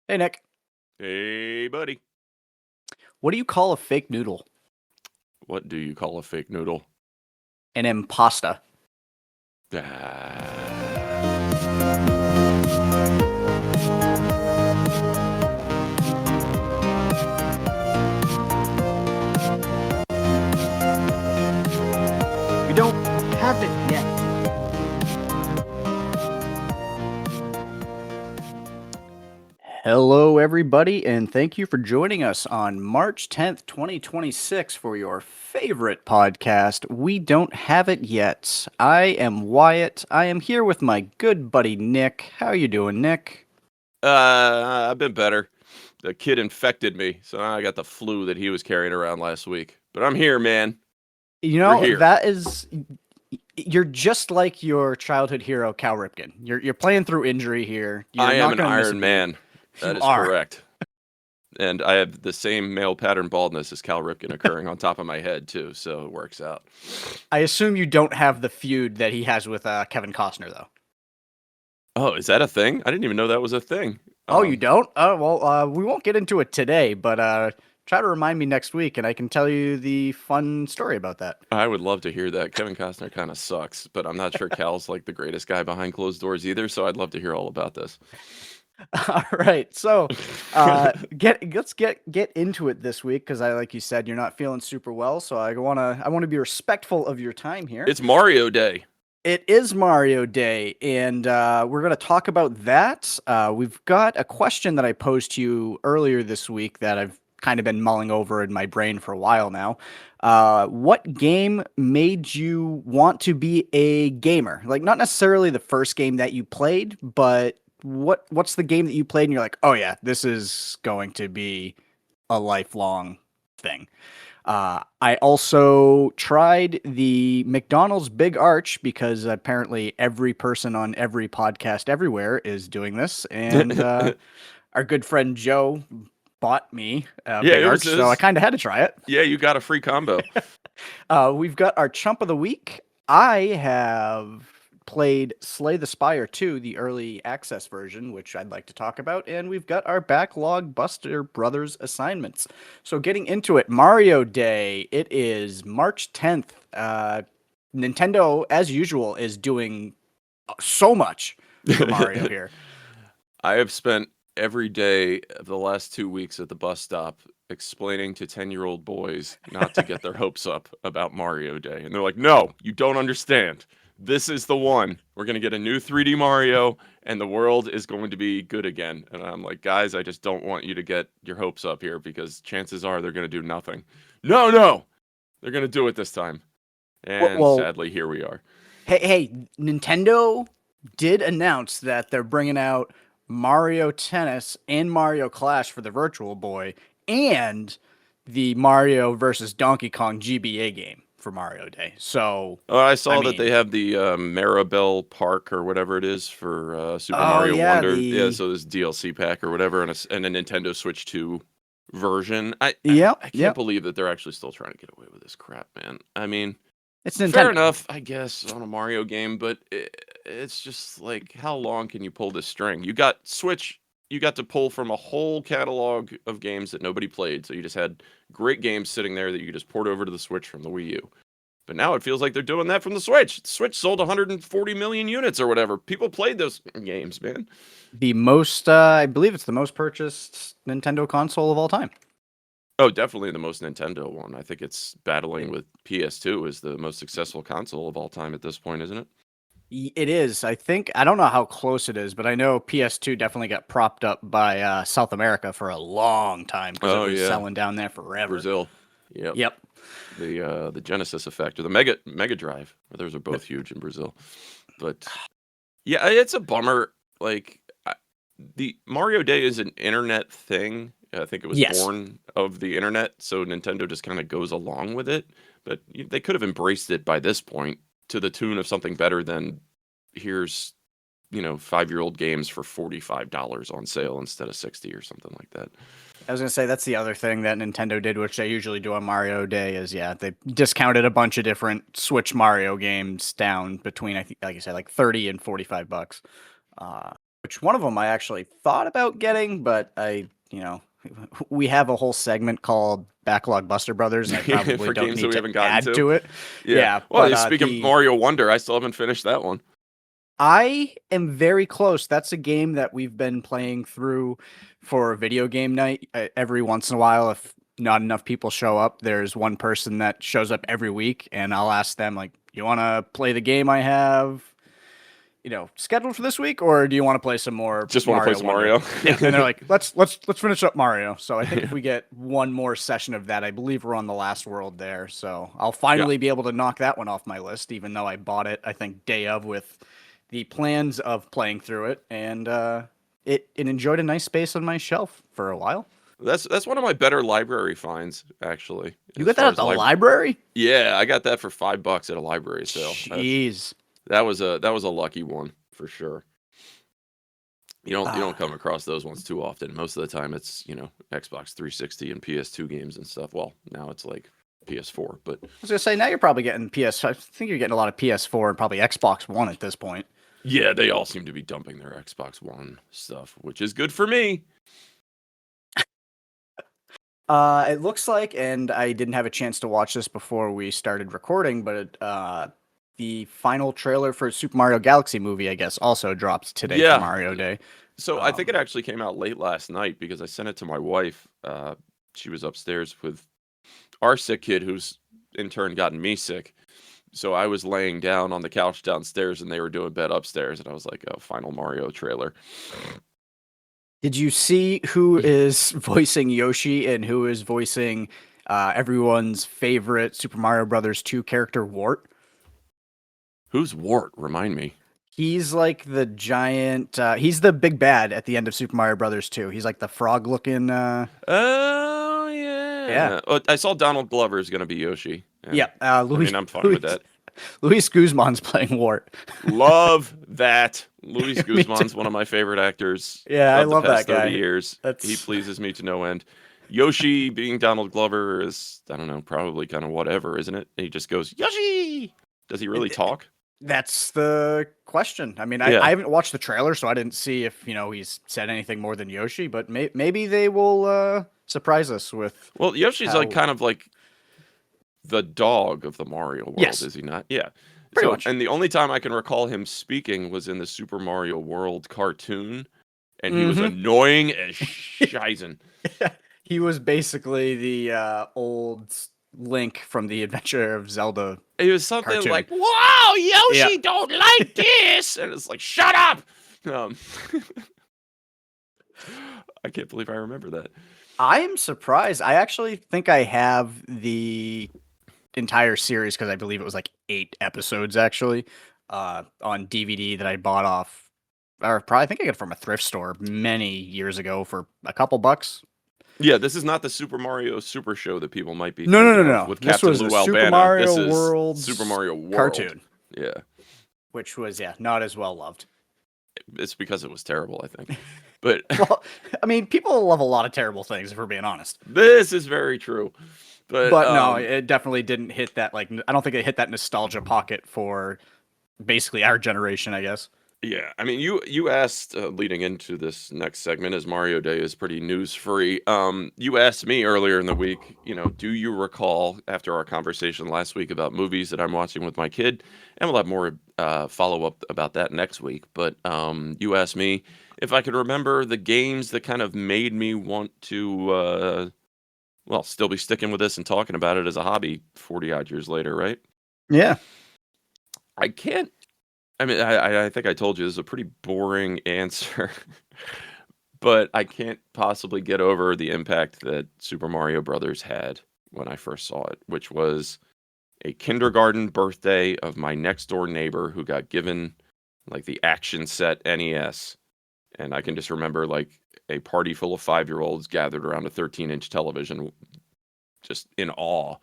Hey, Nick. Hey, buddy. What do you call a fake noodle? What do you call a fake noodle? An impasta. Ah. We don't have it yet. Hello, everybody, and thank you for joining us on March 10th, 2026 for your favorite podcast, We Don't Have It Yet. I am Wyatt. I am here with my good buddy, Nick. How you doing, Nick? I've been better. The kid infected me, so now I got the flu that he was carrying around last week. But I'm here, man. You We're know, here. you're just like your childhood hero, Cal Ripken. You're playing through injury here. I You're am not an going to miss a Iron beat. Man. That You is are. correct. And I have the same male pattern baldness as Cal Ripken occurring on top of my head, too, so it works out. I assume you don't have the feud that he has with Kevin Costner, though. Oh, is that a thing? I didn't even know that was a thing. Oh, you don't? Oh, well, we won't get into it today, but try to remind me next week, and I can tell you the fun story about that. I would love to hear that. Kevin Costner kind of sucks, but I'm not sure Cal's like the greatest guy behind closed doors either, so I'd love to hear all about this. All right, so let's get into it this week because like you said, you're not feeling super well, so I wanna be respectful of your time here. It's Mario Day. It is Mario Day, and we're going to talk about that. We've got a question that I posed to you earlier this week that I've kind of been mulling over in my brain for a while now. What game made you want to be a gamer? Like, not necessarily the first game that you played, but what's the game that you played and you're like, oh yeah, this is going to be a lifelong thing. I also tried the McDonald's Big Arch because apparently every person on every podcast everywhere is doing this. And our good friend Joe bought me a Yeah, Big it was Arch, so I his. kind of had to try it. Yeah, you got a free combo. We've got our Chump of the Week. I have played Slay the Spire 2, the early access version, which I'd like to talk about, and we've got our backlog Buster Brothers assignments. So getting into it, Mario Day, it is March 10th. Nintendo, as usual, is doing so much for Mario here. I have spent every day of the last 2 weeks at the bus stop explaining to 10-year-old boys not to get their hopes up about Mario Day. And they're like, no, you don't understand. This is the one. We're going to get a new 3D Mario and the world is going to be good again. And I'm like, guys, I just don't want you to get your hopes up here because chances are they're going to do nothing. No, they're going to do it this time. And Well, sadly, here we are. hey, Nintendo did announce that they're bringing out Mario Tennis and Mario Clash for the Virtual Boy and the Mario versus Donkey Kong GBA game for Mario Day. So, I I saw that they mean, have the Maribel Park or whatever it is for Super oh Mario yeah, Wonder. Yeah, the so this DLC pack or whatever, and a Nintendo Switch 2 version. yep, I can't yep. believe that they're actually still trying to get away with this crap, man. I mean, It's fair Nintendo. enough, I guess, on a Mario game, but it's just like, how long can you pull this string? You got Switch, you got to pull from a whole catalog of games that nobody played, so you just had great games sitting there that you could just port over to the Switch from the Wii U. But now it feels like they're doing that from the Switch. The Switch sold 140 million units or whatever. People played those games, man. The most, I believe it's the most purchased Nintendo console of all time. Oh, definitely the most Nintendo one. I think it's battling with PS2 as the most successful console of all time at this point, isn't it? It is. I don't know how close it is, but I know PS2 definitely got propped up by South America for a long time because it Oh was yeah, selling down there forever. Brazil. Yep. Yep. The Genesis effect or the Mega Drive. Those are both huge in Brazil. But yeah, it's a bummer. Like the Mario Day is an internet thing. I think it was Yes. born of the internet, so Nintendo just kind of goes along with it. But they could have embraced it by this point to the tune of something better than here's 5-year-old games for $45 on sale instead of 60 or something like that. I was gonna say that's the other thing that Nintendo did, which they usually do on Mario Day, is they discounted a bunch of different Switch Mario games down between I think, like you said, like $30 and $45, which one of them I actually thought about getting, but we have a whole segment called Backlog Buster Brothers. I probably For don't games that need we to haven't gotten add to. to it. Yeah. Yeah, Well, but speaking of Mario Wonder, I still haven't finished that one. I am very close. That's a game that we've been playing through for a video game night. Every once in a while, if not enough people show up, there's one person that shows up every week, and I'll ask them like, "You want to play the game I have, scheduled for this week, or do you want to play some more Just want to play Mario some Wonder?" Mario. Yeah, and they're like, "Let's finish up Mario." So I think if we get one more session of that, I believe we're on the last world there. So I'll Yeah. finally be able to knock that one off my list, even though I bought it, I think, day of with the plans of playing through it, and it enjoyed a nice space on my shelf for a while. That's one of my better library finds, actually. You As got that far at as the library? Yeah, I got that for $5 at a library sale. Jeez. That was a lucky one for sure. You don't come Ah. across those ones too often. Most of the time it's, Xbox 360 and PS2 games and stuff. Well, now it's like PS4, but I was gonna say now you're probably getting PS. I think you're getting a lot of PS4 and probably Xbox One at this point. yeah, they all seem to be dumping their Xbox One stuff, which is good for me. It looks like, and I didn't have a chance to watch this before we started recording, but the final trailer for Super Mario Galaxy movie, I guess, also dropped today for Yeah. Mario Day. So I think it actually came out late last night because I sent it to my wife. She was upstairs with our sick kid who's in turn gotten me sick. So I was laying down on the couch downstairs and they were doing bed upstairs and I was like, "Oh, final Mario trailer." Did you see who is voicing Yoshi and who is voicing everyone's favorite Super Mario Brothers 2 character, Wart? Who's Wart? Remind me. He's like the giant. He's the big bad at the end of Super Mario Brothers 2. He's like the frog looking. Oh Yeah. yeah. I saw Donald Glover is going to be Yoshi. And, Yeah. I Louis, mean, I'm fine with that. Luis Guzman's playing Wart. Love that. Luis Me Guzman's too. one of my favorite actors Yeah, I of the love past that guy. 30 years. That's He pleases me to no end. Yoshi being Donald Glover is, I don't know, probably kind of whatever, isn't it? He just goes, Yoshi! Does he really talk? that's the question. I mean, Yeah. I haven't watched the trailer, so I didn't see if he's said anything more than Yoshi. But maybe they will surprise us with. Well, Yoshi's how- like kind of like the dog of the Mario world, Yes. is he not? Yeah. Pretty much. And the only time I can recall him speaking was in the Super Mario World cartoon, and he was annoying as shizen. He was basically the old Link from the Adventure of Zelda. It was something Cartoon. like, "Wow, Yoshi Yeah. don't like this," and it's like, "Shut up!" I can't believe I remember that. I am surprised. I actually think I have the entire series because I believe it was like 8 episodes actually on DVD that I bought off, or probably I think I got it from a thrift store many years ago for a couple bucks. Yeah, this is not the Super Mario Super Show that people might be No, thinking no. of with This Captain was Lou a Super Albano. Mario This is World Super Mario World cartoon, Yeah, which was not as well loved. it's because it was terrible, I think. But Well, I mean, people love a lot of terrible things if we're being honest. this is very true. But no, it definitely didn't hit that. Like, I don't think it hit that nostalgia pocket for basically our generation, I guess. yeah, I mean, you asked leading into this next segment, as Mario Day is pretty news free. You asked me earlier in the week, do you recall after our conversation last week about movies that I'm watching with my kid, and we'll have more follow up about that next week. But you asked me if I could remember the games that kind of made me want to, still be sticking with this and talking about it as a hobby 40 odd years later, right? Yeah. I can't. I mean, I think I told you this is a pretty boring answer, but I can't possibly get over the impact that Super Mario Brothers had when I first saw it, which was a kindergarten birthday of my next door neighbor who got given like the action set NES. And I can just remember like a party full of 5-year-olds gathered around a 13-inch television, just in awe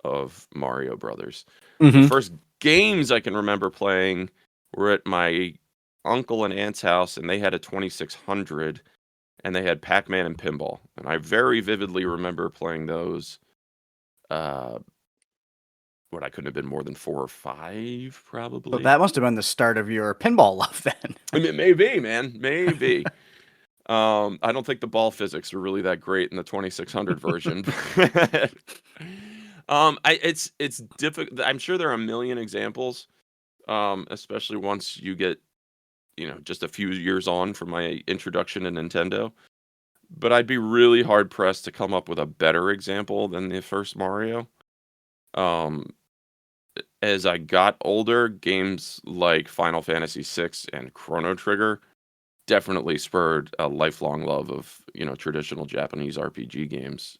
of Mario Brothers. The first games I can remember playing were at my uncle and aunt's house, and they had a 2600, and they had Pac-Man and pinball. And I very vividly remember playing those what, I couldn't have been more than 4 or 5, So probably. that must have been the start of your pinball love then. I mean, maybe, man, maybe. I don't think the ball physics are really that great in the 2600 version. It's difficult. I'm sure there are a million examples, especially once you get, just a few years on from my introduction to Nintendo. But I'd be really hard pressed to come up with a better example than the first Mario. Um, as I got older, games like Final Fantasy VI and Chrono Trigger definitely spurred a lifelong love of, traditional Japanese RPG games.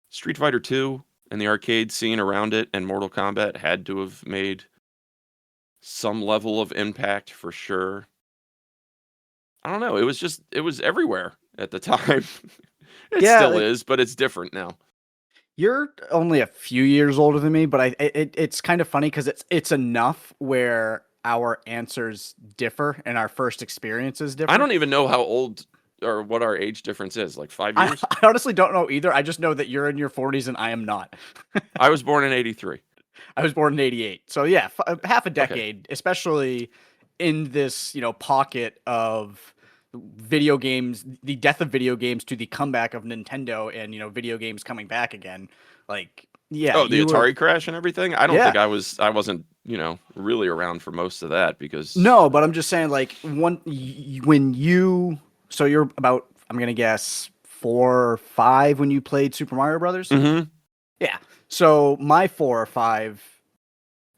Street Fighter 2 and the arcade scene around it and Mortal Kombat had to have made some level of impact for sure. I don't know. It was everywhere at the time. It Yeah, still like is, but it's different now. you're only a few years older than me, but it's kind of funny because it's enough where our answers differ and our first experiences I differ. don't even know how old or what our age difference is, like 5 I, years? I honestly don't know either. I just know that you're in your 40s and I am not. I was born in '83. I was born in '88. So yeah, half a Okay. decade, especially in this, pocket of video games, the death of video games to the comeback of Nintendo and, video games coming back again. Like, yeah, Oh, the you were Atari crash and everything? I don't yeah. think I wasn't, really around for most of that because No, but I'm just saying like when you so you're about I'm going to guess 4 or 5 when you played Super Mario Brothers? Mhm. Yeah. So my 4 or 5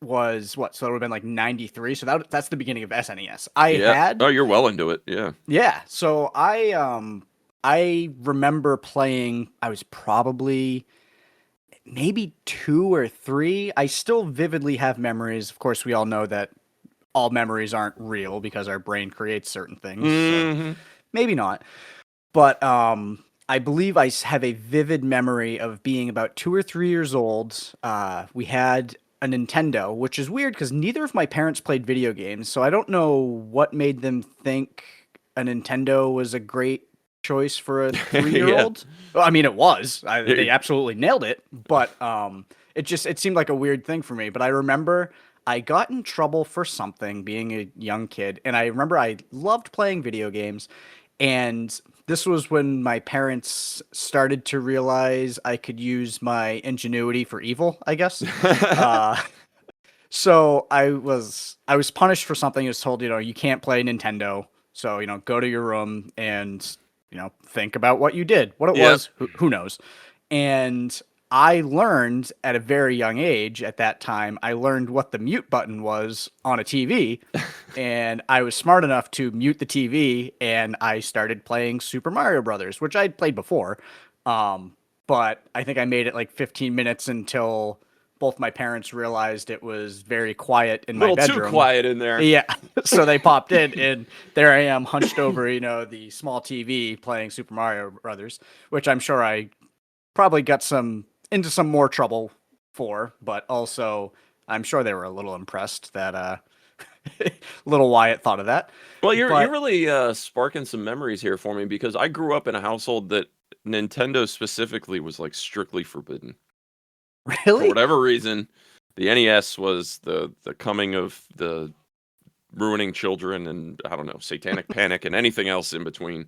was what? So that would have been like 93. So that's the beginning of SNES. I Yeah. had Oh, you're well into it. Yeah. yeah. So I remember playing I was probably maybe 2 or 3. I still vividly have memories. Of course, we all know that all memories aren't real because our brain creates certain things. So Mhm. maybe not. But I believe I have a vivid memory of being about 2 or 3 years old. We had a Nintendo, which is weird because neither of my parents played video games, so I don't know what made them think a Nintendo was a great choice for a three year Yeah. old. Well, I mean, it was. They It- absolutely nailed it, but it seemed like a weird thing for me. But I remember I got in trouble for something being a young kid, and I remember I loved playing video games, and this was when my parents started to realize I could use my ingenuity for evil, I guess. Uh, so I was punished for something. I was told, you can't play Nintendo. So, go to your room and, think about what you did. What it Yep. was, who knows? And I learned at a very young age at that time, I learned what the mute button was on a TV. And I was smart enough to mute the TV and I started playing Super Mario Brothers, which I'd played before. But I think I made it like 15 minutes until both my parents realized it was very quiet in A my little too bedroom. quiet in there. Yeah. So they popped in and there I am hunched over, the small TV playing Super Mario Brothers, which I'm sure I probably got into some more trouble for, but also I'm sure they were a little impressed that little Wyatt thought of that. Well, you're But really sparking some memories here for me because I grew up in a household that Nintendo specifically was like strictly forbidden. For really? whatever reason, the NES was the coming of the ruining children and I don't know, satanic panic and anything else in between.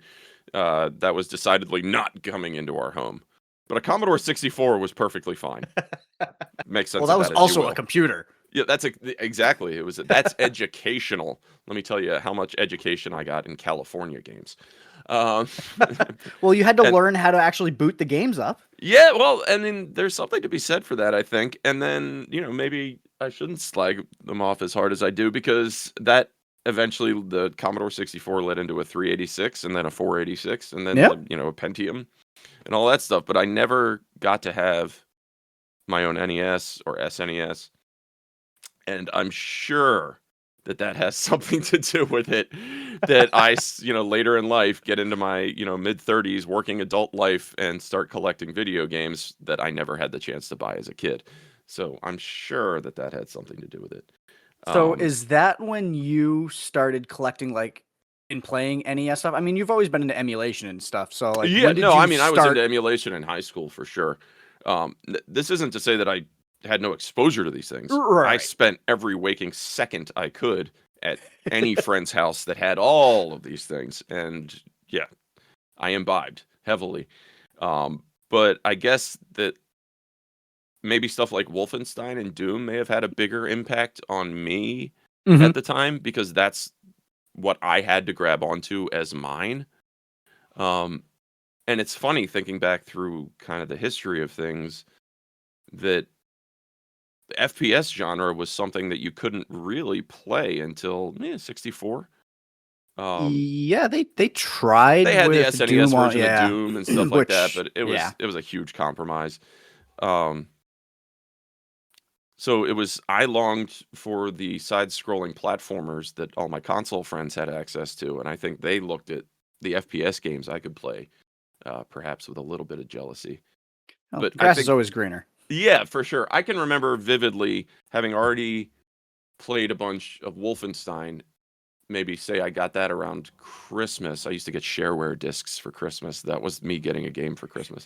That was decidedly not coming into our home. But a Commodore 64 was perfectly fine. Make Well, sense that of was that as you also a will. computer. Yeah, exactly. That's educational. Let me tell you how much education I got in California games. Um, Well, you had to and learn how to actually boot the games up. yeah, well, I mean, there's something to be said for that, I think. And then, maybe I shouldn't slag them off as hard as I do because that eventually the Commodore 64 led into a 386 and then a 486 and then Yep. a Pentium and all that stuff. But I never got to have my own NES or SNES. And I'm sure that that has something to do with it that later in life get into my, mid 30s working adult life and start collecting video games that I never had the chance to buy as a kid. So I'm sure that that had something to do with it. So Um, is that when you started collecting like in playing NES stuff? I mean, you've always been into emulation and stuff. So like yeah, when did no, I you mean, I was into start? emulation in high school for sure. This isn't to say that I had no exposure to these things. I Right. spent every waking second I could at any friend's house that had all of these things, and yeah, I imbibed heavily. But I guess that maybe stuff like Wolfenstein and Doom may have had a bigger impact on me Hmm. at the time because that's what I had to grab onto as mine. Um, and it's funny thinking back through kind of the history of things that the FPS genre was something that you couldn't really play until 64. Um, Yeah, they tried they had the with SNES Doom on, version of yeah, Doom and stuff like that, which but it yeah. was a huge compromise. Um, so it was I longed for the side-scrolling platformers that all my console friends had access to, and I think they looked at the FPS games I could play, perhaps with a little bit of jealousy. Oh, But the I grass is think, always greener. yeah, for sure. I can remember vividly having already played a bunch of Wolfenstein. Maybe say I got that around Christmas. I used to get shareware discs for Christmas. That was me getting a game for Christmas.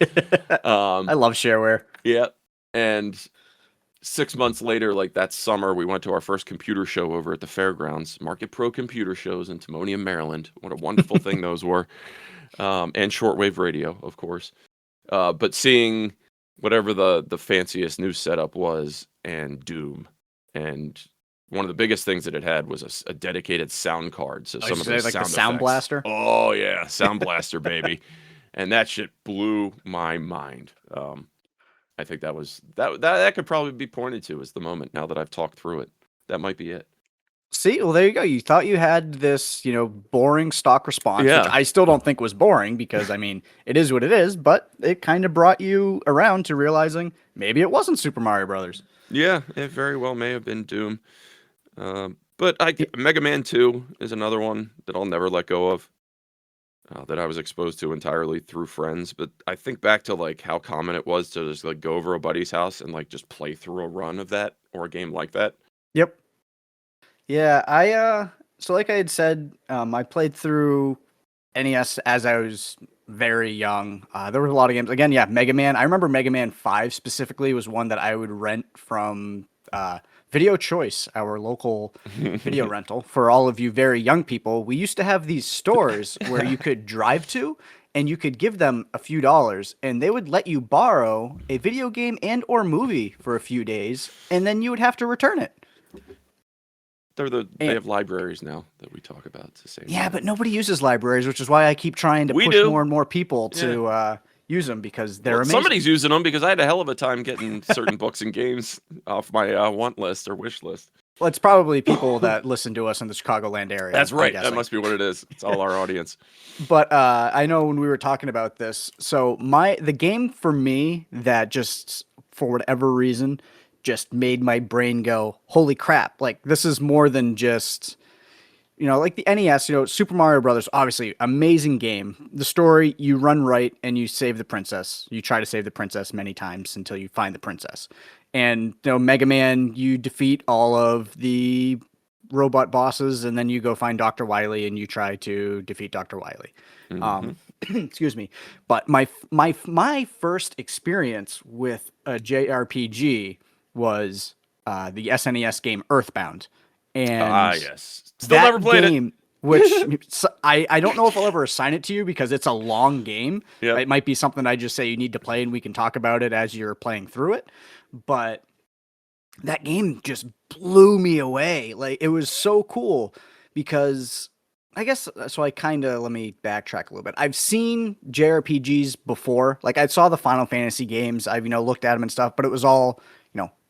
I Um, love shareware. yeah. And 6 months later, like that summer, we went to our first computer show over at the fairgrounds, Market Pro Computer Shows in Timonium, Maryland. What a wonderful thing those were. And shortwave radio, of course. But seeing whatever the fanciest new setup was, and Doom, and one of the biggest things that it had was a dedicated sound card. So I some used of to say those like the sound Sound effects. Blaster. Oh yeah, Sound Blaster, baby. And that shit blew my mind. I think that could probably be pointed to as the moment now that I've talked through it. That might be it. See, well, there you go. You thought you had this, boring stock response, which Yeah. I still don't think was boring because, I mean, it is what it is, but it kind of brought you around to realizing maybe it wasn't Super Mario Brothers. Yeah, it very well may have been Doom. But Mega Man 2 is another one that I'll never let go of. That I was exposed to entirely through friends. But I think back to like how common it was to just like go over a buddy's house and like just play through a run of that or a game like that. Yep. Yeah, so like I had said, I played through NES as I was very young. There were a lot of games. Again, yeah, Mega Man. I remember Mega Man 5 specifically was one that I would rent from Video Choice, our local video rental. For all of you very young people, we used to have these stores where you could drive to and you could give them a few dollars and they would let you borrow a video game and or movie for a few days and then you would have to return it. They have libraries now that we talk about. It's the same. Yeah, thing. but nobody uses libraries, which is why I keep trying to We push do. more and more people to use them because they're amazing. Somebody's using them because I had a hell of a time getting certain books and games off my want list or wish list. Well, it's probably people that listen to us in the Chicagoland area. That's right. I'm That must be what it is. It's all our audience. But I know when we were talking about this, so the game for me that just for whatever reason just made my brain go, holy crap! Like this is more than just like the NES. Super Mario Brothers, obviously amazing game. The story, you run right and you save the princess. You try to save the princess many times until you find the princess. And Mega Man, you defeat all of the robot bosses, and then you go find Dr. Wily and you try to defeat Dr. Wily. Excuse me, but my first experience with a JRPG was the SNES game Earthbound, and Yes. Still that never played game, which I don't know if I'll ever assign it to you because it's a long game. Yep. It might be something I just say you need to play and we can talk about it as you're playing through it. But that game just blew me away. Like it was so cool because I guess so. Let me backtrack a little bit. I've seen JRPGs before. Like I saw the Final Fantasy games. I've looked at them and stuff, but it was all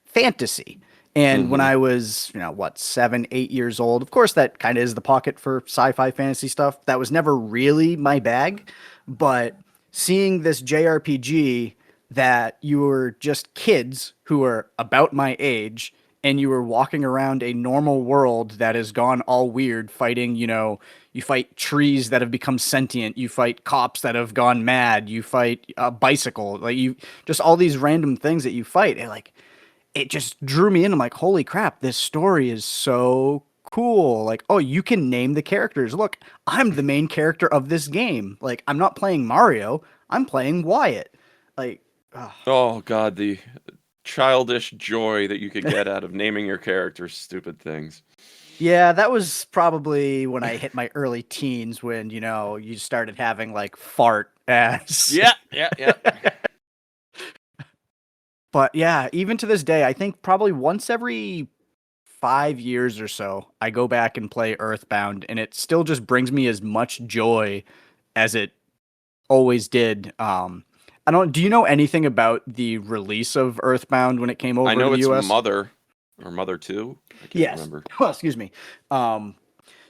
fantasy. And when I was 7, 8 years old, of course that kind of is the pocket for sci-fi fantasy stuff. That was never really my bag, but seeing this JRPG that you were just kids who were about my age and you were walking around a normal world that has gone all weird fighting, you fight trees that have become sentient, you fight cops that have gone mad, you fight a bicycle, like you just all these random things that you fight. And like it just drew me in. I'm like, holy crap, this story is so cool. Like, oh, you can name the characters. Look, I'm the main character of this game. Like, I'm not playing Mario, I'm playing Wyatt. Like, Ugh. Oh God, the childish joy that you could get out of naming your characters stupid things. Yeah, that was probably when I hit my early teens when, you started having like fart as. Yeah, yeah, yeah. But yeah, even to this day, I think probably once every 5 years or so, I go back and play Earthbound, and it still just brings me as much joy as it always did. I don't. Do you know anything about the release of Earthbound when it came I over to know the it's U.S.? Mother or Mother 2. I can't Yes. remember. Well, excuse me. Um,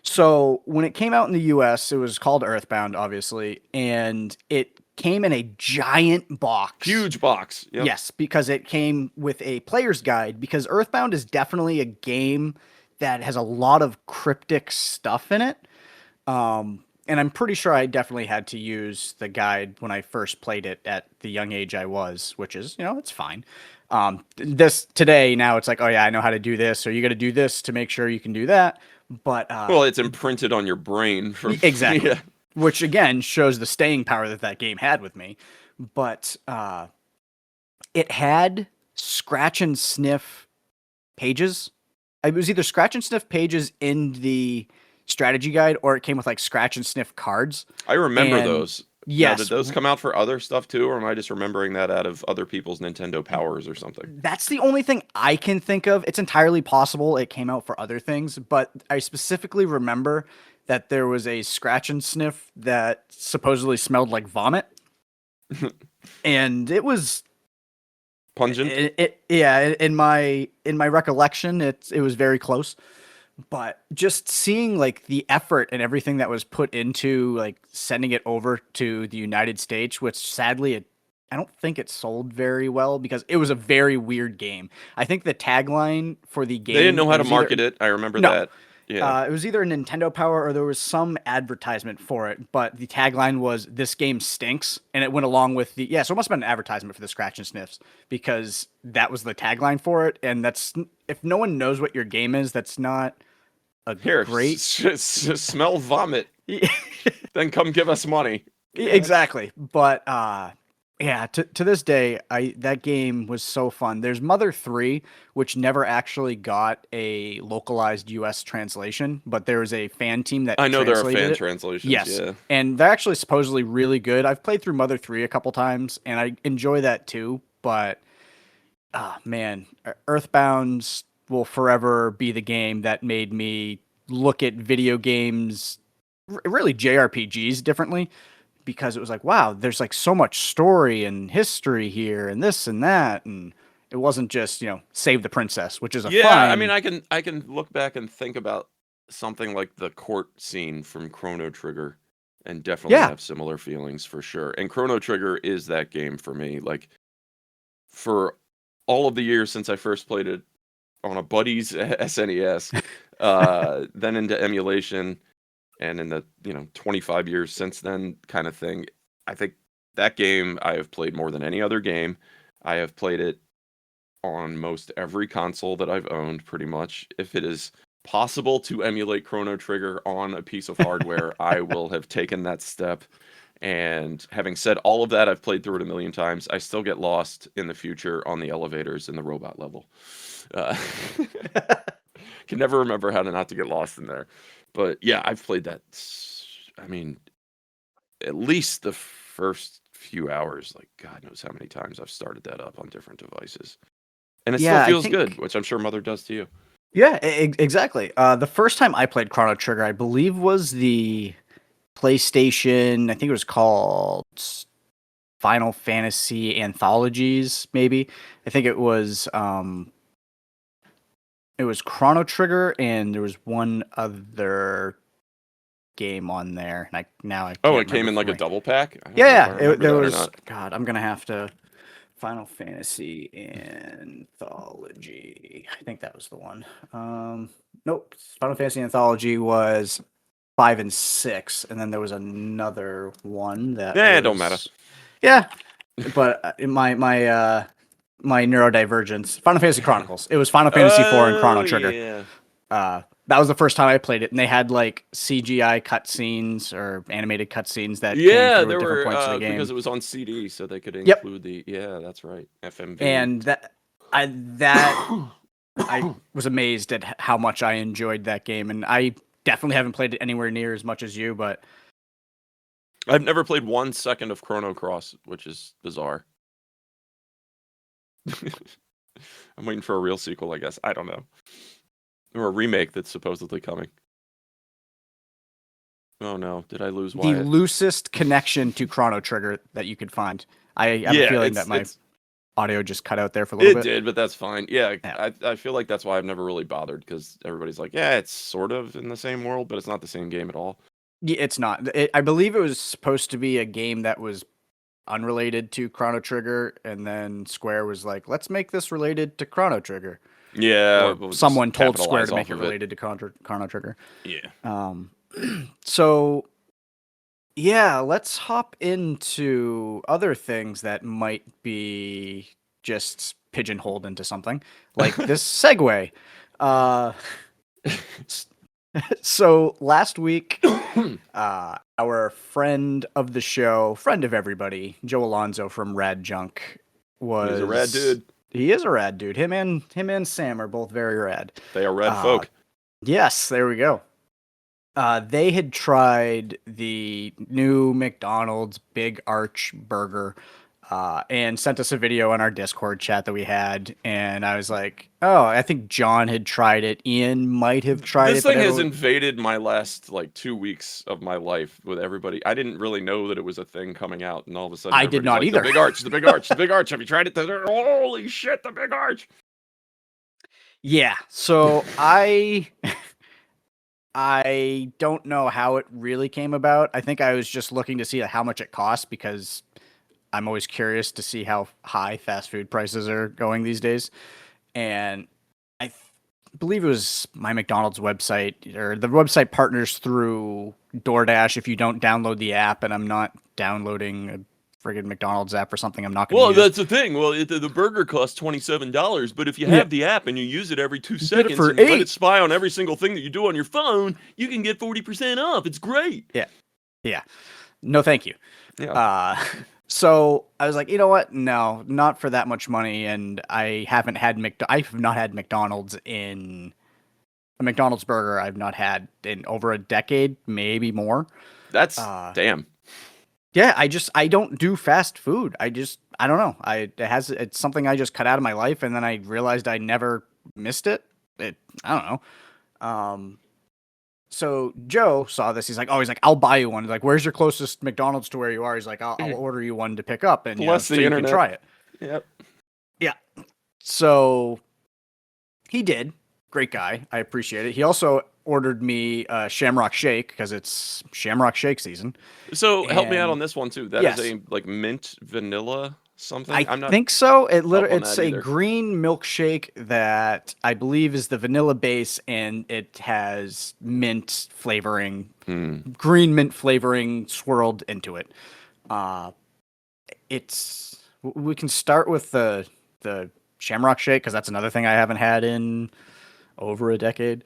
so when it came out in the US, it was called Earthbound, obviously, and it came in a giant box. Huge box. Yep. Yes, because it came with a player's guide, because Earthbound is definitely a game that has a lot of cryptic stuff in it. And I'm pretty sure I definitely had to use the guide when I first played it at the young age I was, which is, it's fine. This today now it's like, oh yeah, I know how to do this, or you got to do this to make sure you can do that. But Well, it's imprinted on your brain from exactly, yeah. which again shows the staying power that that game had with me. But it had scratch and sniff pages. It was either scratch and sniff pages in the strategy guide, or it came with like scratch and sniff cards. I remember And those. Now, did yes, those come out for other stuff too, or am I just remembering that out of other people's Nintendo powers or something? that's the only thing I can think of. It's entirely possible it came out for other things, but I specifically remember that there was a scratch and sniff that supposedly smelled like vomit. And it was Pungent? yeah, in my recollection, it was very close. But just seeing like the effort and everything that was put into like sending it over to the United States, which sadly I don't think it sold very well because it was a very weird game. I think the tagline for the They didn't game, know it how to was either market it. I remember no, that. Yeah. it was either a Nintendo Power or there was some advertisement for it, but the tagline was "This game stinks," and it went along with the yeah. So it must have been an advertisement for the scratch and sniffs because that was the tagline for it, and that's if no one knows what your game is, that's not a Here, great. smell vomit. Then come give us money. Yeah, Exactly, but yeah, to this day, I that game was so fun. There's Mother 3, which never actually got a localized US translation, but there was a fan team that I know there are translated fan it. translations. Yes, Yeah. and they're actually supposedly really good. I've played through Mother 3 a couple times, and I enjoy that too, but man, Earthbound will forever be the game that made me look at video games, really JRPGs differently, because it was like, wow, there's like so much story and history here and this and that. And it wasn't just, save the princess, which is a Yeah, I mean, fine. I can look back and think about something like the court scene from Chrono Trigger and definitely Yeah. have similar feelings for sure. And Chrono Trigger is that game for me. Like for all of the years since I first played it on a buddy's SNES, then into emulation and in the, 25 years since then kind of thing. I think that game I have played more than any other game. I have played it on most every console that I've owned, pretty much. If it is possible to emulate Chrono Trigger on a piece of hardware, I will have taken that step. And having said all of that, I've played through it a million times. I still get lost in the future on the elevators in the robot level. Uh, can never remember how to not to get lost in there. But yeah, I've played that. I mean, at least the first few hours. Like God knows how many times I've started that up on different devices. And it still Yeah, I feels good, think. which I'm sure Mother does to you. Yeah, exactly. The first time I played Chrono Trigger, I believe, was the PlayStation. I think it was called Final Fantasy Anthologies, maybe. I think it was Chrono Trigger, and there was one other game on there, and I Oh, can't it came remember in for like a me. double pack? I don't know if I Yeah, yeah. remember There that or was. not. God, I'm gonna have to. Final Fantasy Anthology. I think that was the one. Nope. Final Fantasy Anthology was 5 and 6, and then there was another one that Yeah, it don't matter. was. Yeah, but my neurodivergence. Final Fantasy Chronicles. It was Final Fantasy 4 and Oh, Chrono Trigger. yeah. That was the first time I played it, and they had like CGI cutscenes or animated cutscenes that came Yeah, through at there different points of the were because game. it was on CD, so they could Yep, include the yeah, that's right, FMV. and that I was amazed at how much I enjoyed that game, and I definitely haven't played it anywhere near as much as you, but I've never played 1 second of Chrono Cross, which is bizarre. I'm waiting for a real sequel, I guess. I don't know. Or a remake that's supposedly coming. Oh no, did I lose the Wyatt? loosest connection to Chrono Trigger that you could find. I have a Yeah, feeling that my audio just cut out there for a little it bit. did, but that's fine. Yeah, Yeah. I feel like that's why I've never really bothered because everybody's like, yeah, it's sort of in the same world, but it's not the same game at all. Yeah, it's not. I believe it was supposed to be a game that was unrelated to Chrono Trigger, and then Square was like, "Let's make this related to Chrono Trigger," Yeah, or we'll just someone told Square capitalize to make off it of it. related to Chrono Trigger. Yeah. So yeah, let's hop into other things that might be just pigeonholed into something like this segue. Uh, so last week, our friend of the show, friend of everybody, Joe Alonzo from Rad Junk, was He's a rad dude. He is a rad dude. Him and Sam are both very rad. They are rad Uh, folk. Yes, there we go. They had tried the new McDonald's Big Arch Burger and sent us a video on our Discord chat that we had. And I was like, oh, I think John had tried it. Ian might have tried This it. But thing has invaded my last like 2 weeks of my life with everybody. I didn't really know that it was a thing coming out, and all of a sudden I did not like, either. The Big Arch, the Big Arch, the Big Arch. Have you tried it? Holy shit, the Big Arch! Yeah. So I don't know how it really came about. I think I was just looking to see how much it costs because I'm always curious to see how high fast food prices are going these days. And I believe it was my McDonald's website, or the website partners through DoorDash if you don't download the app, and I'm not downloading a friggin' McDonald's app or something I'm not going to use. Well, that's the thing. Well, the burger costs $27, but if you have the app and you use it every 2 seconds for and you let $8. it spy on every single thing that you do on your phone, you can get 40% off. It's great. Yeah. No, thank you. Yeah. So I was like, you know what? No, not for that much money. And I haven't had I've not had McDonald's in a McDonald's burger. I've not had in over a decade, maybe more. That's damn. Yeah, I don't do fast food. I don't know. It's something I just cut out of my life, and then I realized I never missed it. I don't know. So Joe saw this. He's like, I'll buy you one. He's like, where's your closest McDonald's to where you are? He's like, I'll order you one to pick up, and Bless so the you internet. can try it. Yep. Yeah. So he did. Great guy. I appreciate it. He also ordered me a Shamrock Shake because it's Shamrock Shake season. So help me out on this one too. That Yes. is a like mint vanilla something. I I'm not think so. it's a green milkshake that I believe is the vanilla base, and it has mint flavoring, green mint flavoring swirled into it. We can start with the Shamrock Shake because that's another thing I haven't had in over a decade.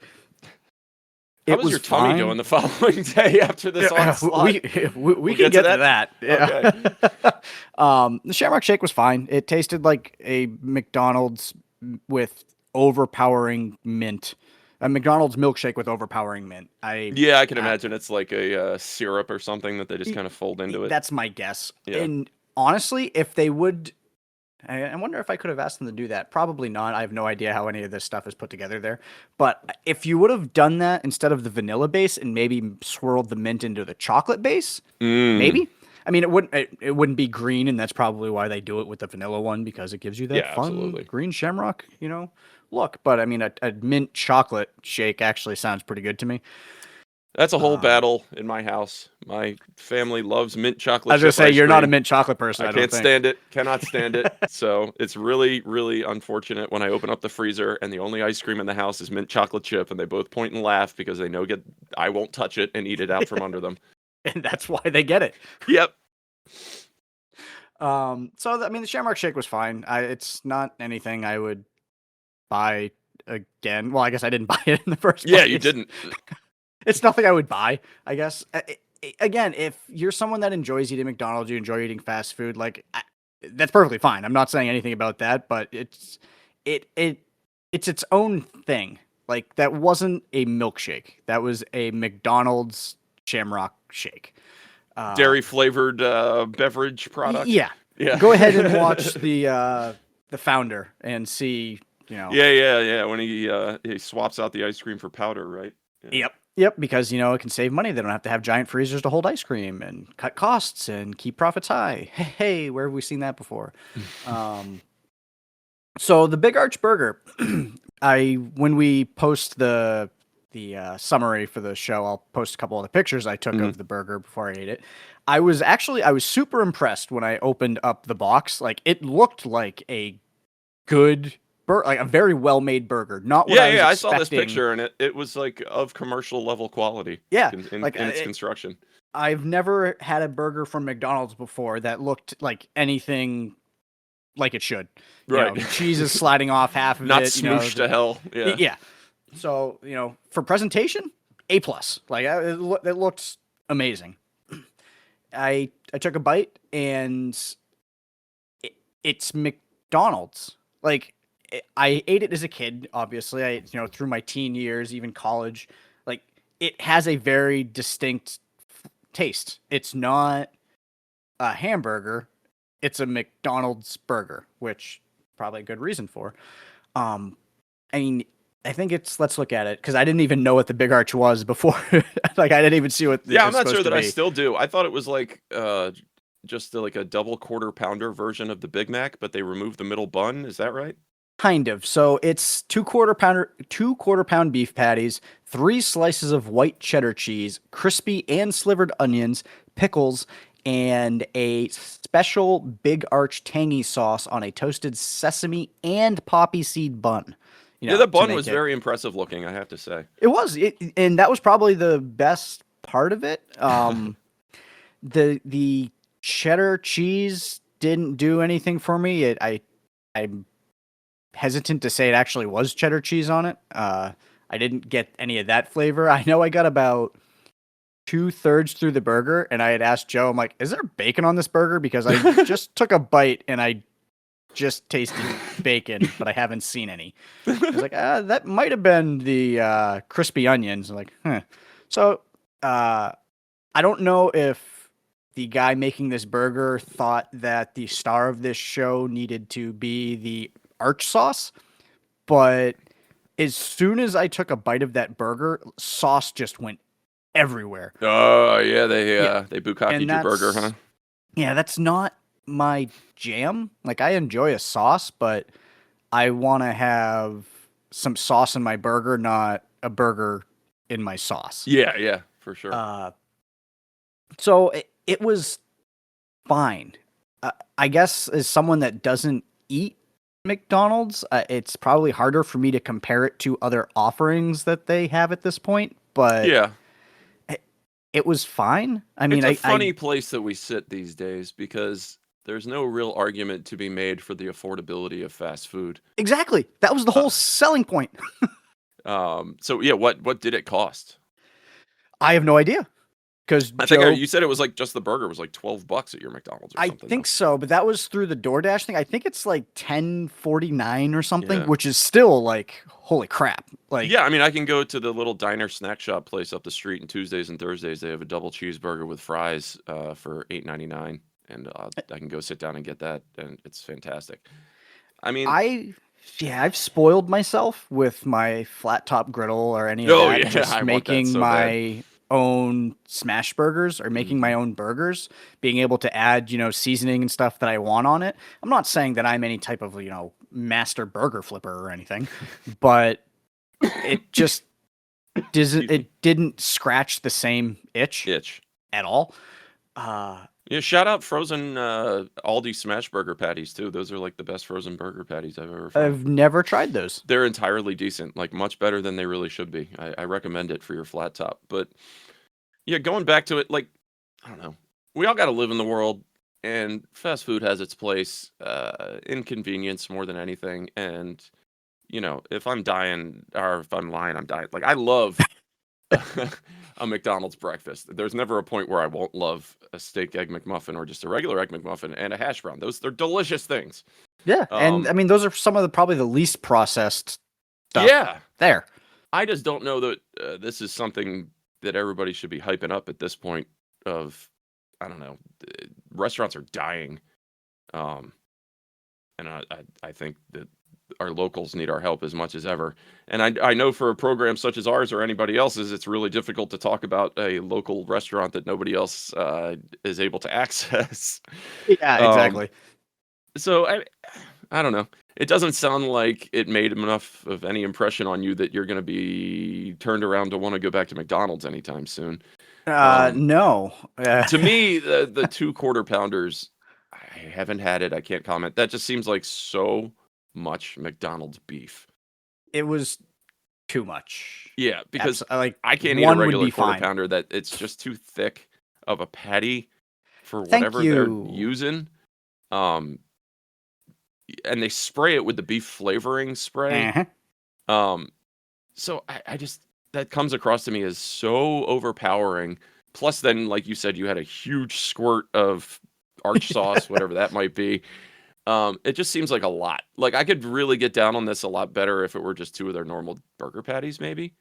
How was your tummy doing the following day after this onslaught? We can get to that. Yeah. Okay. The Shamrock Shake was fine. It tasted like a McDonald's with overpowering mint. A McDonald's milkshake with overpowering mint. I can imagine it's like a syrup or something that they just kind of fold into it. That's my guess. Yeah. And honestly, if they would, I wonder if I could have asked them to do that. Probably not. I have no idea how any of this stuff is put together there. But if you would have done that instead of the vanilla base and maybe swirled the mint into the chocolate base, maybe. I mean, it wouldn't be green, and that's probably why they do it with the vanilla one, because it gives you that fun green shamrock, look. But I mean, a mint chocolate shake actually sounds pretty good to me. That's a whole battle in my house. My family loves mint chocolate. I was gonna say you're not a mint chocolate person. I can't stand it. Cannot stand it. So it's really, really unfortunate when I open up the freezer and the only ice cream in the house is mint chocolate chip, and they both point and laugh because they know I won't touch it and eat it out from under them. And that's why they get it. Yep. So I mean, the Shamrock Shake was fine. It's not anything I would buy again. Well, I guess I didn't buy it in the first Yeah, place. you didn't. It's nothing I would buy, I guess. Again, if you're someone that enjoys eating McDonald's, you enjoy eating fast food, that's perfectly fine. I'm not saying anything about that, but it it's its own thing. Like that wasn't a milkshake. That was a McDonald's Shamrock Shake. Dairy flavored beverage product. Yeah. Yeah. Go ahead and watch the founder and see, Yeah. When he swaps out the ice cream for powder, right? Yeah. Yep, because it can save money. They don't have to have giant freezers to hold ice cream and cut costs and keep profits high. Hey, where have we seen that before? So the Big Arch Burger, when we post the summary for the show, I'll post a couple of the pictures I took of the burger before I ate it. I was super impressed when I opened up the box. Like it looked like a good like a very well made burger. Not what I was expecting. I saw this picture and it was like of commercial level quality. Yeah, in its construction. I've never had a burger from McDonald's before that looked like anything like it should. Right. Cheese is sliding off half of Not it. smooshed to hell. Yeah. Yeah. So, for presentation, A+. Like it looked amazing. I took a bite and it's McDonald's. Like I ate it as a kid, obviously. Through my teen years, even college, like it has a very distinct taste. It's not a hamburger. It's a McDonald's burger, which probably a good reason for. I mean, I think let's look at it because I didn't even know what the Big Arch was before. Like I didn't even see what. Yeah, I'm not sure that I still do. I thought it was like just like a double quarter pounder version of the Big Mac, but they removed the middle bun. Is that right? Kind of. So it's 2 quarter pound beef patties, 3 slices of white cheddar cheese, crispy and slivered onions, pickles, and a special Big Arch tangy sauce on a toasted sesame and poppy seed bun. The bun was very impressive looking, I have to say. It was, and that was probably the best part of it. The cheddar cheese didn't do anything for me. I'm hesitant to say it actually was cheddar cheese on it. I didn't get any of that flavor. I know I got about 2/3 through the burger, and I had asked Joe, I'm like, is there bacon on this burger? Because I just took a bite and I just tasted bacon, but I haven't seen any. I was like, that might have been the crispy onions. I'm like, huh. So I don't know if the guy making this burger thought that the star of this show needed to be the Arch sauce, but as soon as I took a bite of that burger, sauce just went everywhere. Oh yeah, they bukkakied your burger, huh? Yeah, that's not my jam. Like I enjoy a sauce, but I want to have some sauce in my burger, not a burger in my sauce. Yeah, for sure. So it was fine. I guess as someone that doesn't eat McDonald's, it's probably harder for me to compare it to other offerings that they have at this point, but yeah, it was fine. I mean, it's a funny place that we sit these days because there's no real argument to be made for the affordability of fast food. Exactly. That was the whole selling point. So yeah, what did it cost? I have no idea. Because I think you said it was like just the burger was like $12 at your McDonald's or something. I think so, but that was through the DoorDash thing. I think it's like $10.49 or something, which is still like holy crap. Like yeah, I mean I can go to the little diner snack shop place up the street, and Tuesdays and Thursdays they have a double cheeseburger with fries for $8.99, and I can go sit down and get that, and it's fantastic. I mean, I've spoiled myself with my flat top griddle or any of that. Yeah, just making my own smash burgers or making my own burgers, being able to add, seasoning and stuff that I want on it. I'm not saying that I'm any type of, master burger flipper or anything, but it just didn't scratch the same itch at all. Yeah, shout out frozen Aldi smash burger patties too. Those are like the best frozen burger patties I've ever found. I've never tried those. They're entirely decent, like much better than they really should be. I recommend it for your flat top. But yeah, going back to it, like, I don't know. We all got to live in the world, and fast food has its place. Inconvenience more than anything. And if I'm dying or if I'm lying, I'm dying. Like, I love a McDonald's breakfast. There's never a point where I won't love a steak egg McMuffin or just a regular egg McMuffin and a hash brown. They're delicious things. Yeah, and I mean those are some of the probably the least processed stuff Yeah. there. I just don't know that this is something that everybody should be hyping up at this point of, I don't know, restaurants are dying. Um, and I think that our locals need our help as much as ever. And I know for a program such as ours or anybody else's, it's really difficult to talk about a local restaurant that nobody else is able to access. Yeah, exactly. So I don't know. It doesn't sound like it made enough of any impression on you that you're going to be turned around to want to go back to McDonald's anytime soon. No. To me, the 2 quarter pounders, I haven't had it. I can't comment. That just seems like so much McDonald's beef. It was too much. Yeah, because like I can't eat a one would regular be quarter fine. pounder that it's just too thick of a patty for Thank whatever they're you. using. And they spray it with the beef flavoring spray. So I just, that comes across to me as so overpowering. Plus, then, like you said, you had a huge squirt of arch sauce, whatever that might be. It just seems like a lot. Like, I could really get down on this a lot better if it were just 2 of their normal burger patties, maybe.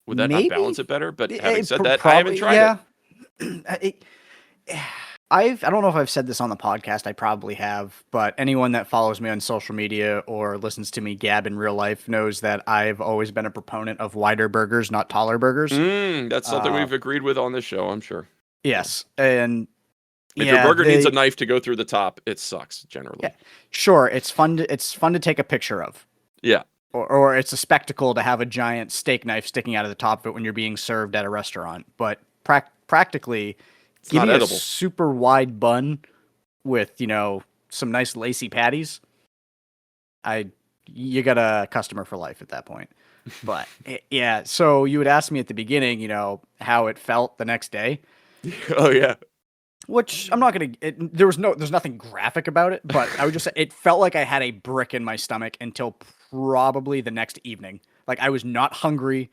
Would that not balance it better? But having said that, I haven't tried it. I don't know if I've said this on the podcast. I probably have, but anyone that follows me on social media or listens to me gab in real life knows that I've always been a proponent of wider burgers, not taller burgers. That's something we've agreed with on this show, I'm sure. Yes, and if your burger needs a knife to go through the top, it sucks generally. Yeah, sure, it's fun to take a picture of. Yeah. Or it's a spectacle to have a giant steak knife sticking out of the top of it when you're being served at a restaurant. But practically, give me a super wide bun with, some nice lacy patties. You got a customer for life at that point. But yeah, so you would ask me at the beginning, how it felt the next day. Oh yeah. Which I'm not going to, there's nothing graphic about it, but I would just say it felt like I had a brick in my stomach until probably the next evening. Like, I was not hungry.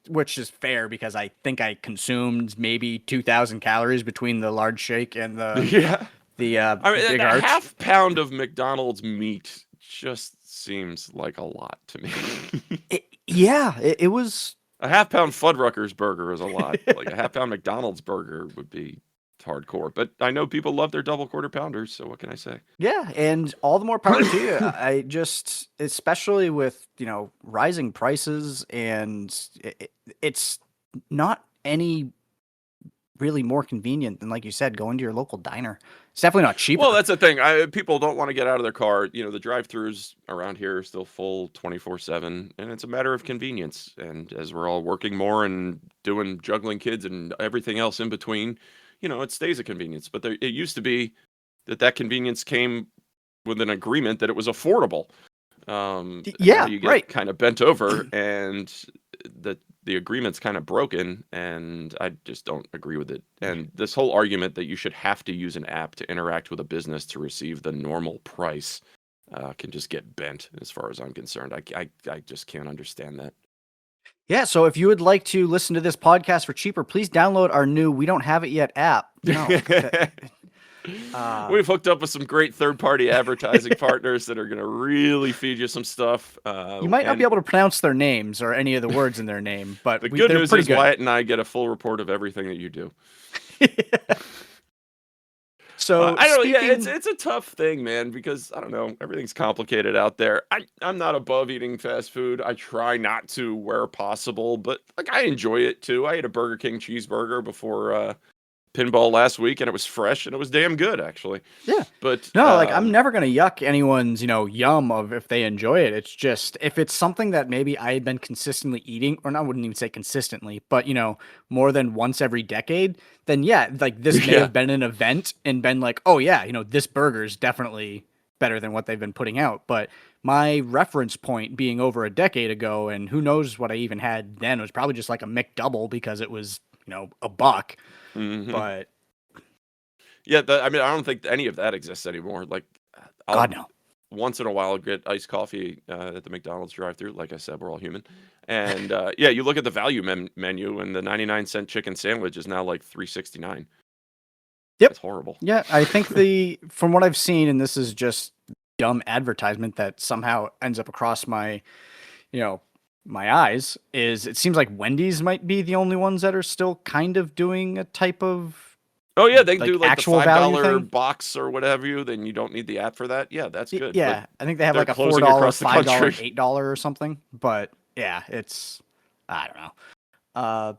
Which is fair because I think I consumed maybe 2,000 calories between the large shake and the big a half pound of McDonald's meat just seems like a lot to me. It was. A half pound Fuddruckers burger is a lot. Like a half pound McDonald's burger would be hardcore, but I know people love their double quarter pounders, so what can I say? Yeah, and all the more power to you. I just, especially with rising prices, and it's not any really more convenient than, like you said, going to your local diner. It's definitely not cheaper. Well, that's the thing. People don't want to get out of their car. The drive-thrus around here are still full 24/7, and it's a matter of convenience. And as we're all working more and juggling kids and everything else in between, it stays a convenience. But it used to be that convenience came with an agreement that it was affordable. You get right. kind of bent over, and the agreement's kind of broken, and I just don't agree with it. And this whole argument that you should have to use an app to interact with a business to receive the normal price can just get bent, as far as I'm concerned. I just can't understand that. Yeah, so if you would like to listen to this podcast for cheaper, please download our new We Don't Have It Yet app. No. We've hooked up with some great third-party advertising partners that are going to really feed you some stuff. You might not be able to pronounce their names or any of the words in their name, but the good news is Wyatt and I get a full report of everything that you do. So I don't know. Yeah, it's a tough thing, man, because I don't know, everything's complicated out there. I'm not above eating fast food. I try not to where possible, but like I enjoy it too. I ate a Burger King cheeseburger before pinball last week, and it was fresh and it was damn good, actually. Yeah, but no, like I'm never gonna yuck anyone's yum of if they enjoy it. It's just if it's something that maybe I had been consistently eating, or I wouldn't even say consistently, but more than once every decade, then yeah, like this may have been an event and been like, oh yeah, this burger is definitely better than what they've been putting out. But my reference point being over a decade ago, and who knows what I even had then, was probably just like a McDouble because it was $1. Mm-hmm. But yeah, I don't think any of that exists anymore. Like, God no. once in a while get iced coffee at the McDonald's drive-thru. Like I said, we're all human. And yeah, you look at the value menu, and the 99-cent chicken sandwich is now like $3.69. Yep. It's horrible. Yeah, I think from what I've seen, and this is just dumb advertisement that somehow ends up across my, my eyes, is it seems like Wendy's might be the only ones that are still kind of doing a type of Oh yeah, they can like do like the actual value $5 thing. box or whatever. Then you don't need the app for that. Yeah, that's good. But Yeah, I think they have they're like a closing $4, across the $5, country. $8 or something. But yeah, it's I don't know.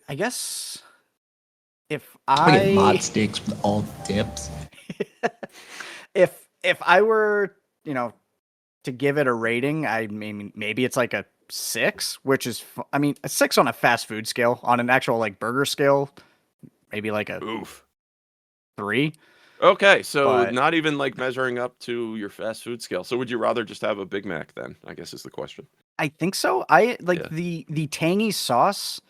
I guess if I get mod I sticks with all dips. if I were, to give it a rating, I mean maybe it's like a 6, which is I mean a 6 on a fast food scale. On an actual like burger scale, maybe like a Oof. 3. Okay, so But not even like measuring up to your fast food scale. So would you rather just have a Big Mac then? I guess is the question. I think so. I like Yeah. the tangy sauce.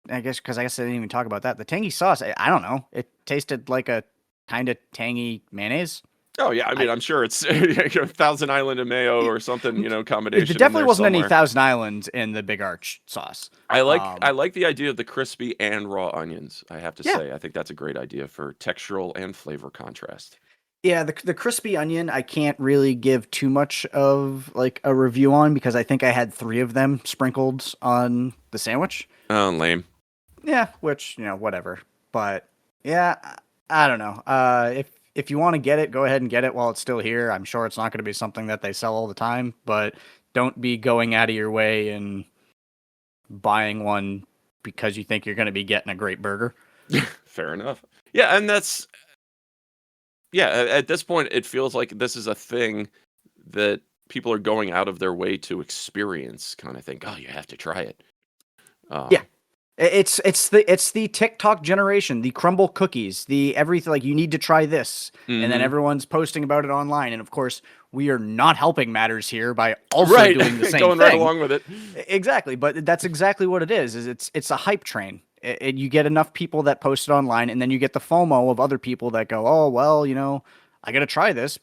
I guess because I didn't even talk about that. The tangy sauce, I don't know. It tasted like a kind of tangy mayonnaise. Oh yeah, I mean, I'm sure it's Thousand Island and mayo or something, There combination in definitely there wasn't any somewhere. Thousand Islands in the Big Arch sauce. I like the idea of the crispy and raw onions. I have to Yeah. say, I think that's a great idea for textural and flavor contrast. Yeah, the crispy onion, I can't really give too much of like a review on because I think I had 3 of them sprinkled on the sandwich. Oh, lame. Yeah, which, whatever. But yeah, I don't know. If you want to get it, go ahead and get it while it's still here. I'm sure it's not going to be something that they sell all the time, but don't be going out of your way and buying one because you think you're going to be getting a great burger. Fair enough. Yeah, and that's at this point it feels like this is a thing that people are going out of their way to experience, kind of thing. Oh, you have to try it. Yeah. It's the TikTok generation, the crumble cookies, the everything, like you need to try this, and then everyone's posting about it online. And of course, we are not helping matters here by also doing the same going thing. right along with it. Exactly, but that's exactly what it is. It's a hype train. You get enough people that post it online, and then you get the FOMO of other people that go, "Oh well, I got to try this."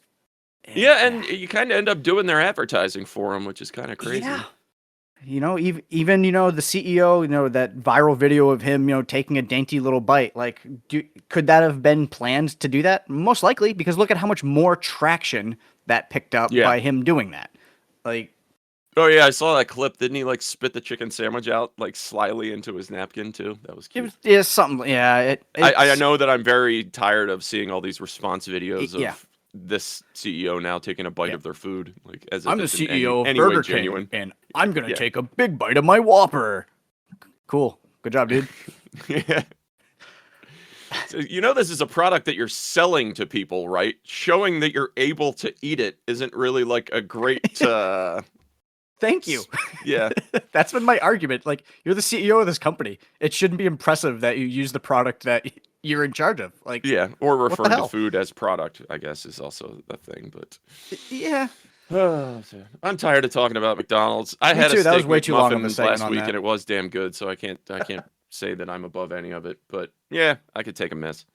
Yeah, and you kind of end up doing their advertising for them, which is kind of crazy. Yeah. Even the CEO, that viral video of him, taking a dainty little bite. Like, could that have been planned to do that? Most likely, because look at how much more traction that picked up by him doing that. Like, oh yeah, I saw that clip. Didn't he like spit the chicken sandwich out like slyly into his napkin too? That was cute. it was something. Yeah, I know that I'm very tired of seeing all these response videos of yeah. this CEO now taking a bite of their food, like as if I'm the it's in CEO of any way Burger genuine. King, and I'm gonna take a big bite of my Whopper. Cool, good job, dude. Yeah. So, this is a product that you're selling to people, right? Showing that you're able to eat it isn't really like a great. Thank you. Yeah. That's been my argument. Like, you're the CEO of this company. It shouldn't be impressive that you use the product that you're in charge of. Like, yeah, or refer to hell? food as product, I guess, is also a thing. But yeah, I'm tired of talking about McDonald's. I Me had too. a That was steak way too long of a McMuffin segment last on week, that. and it was damn good. So I can't say that I'm above any of it. But yeah, I could take a miss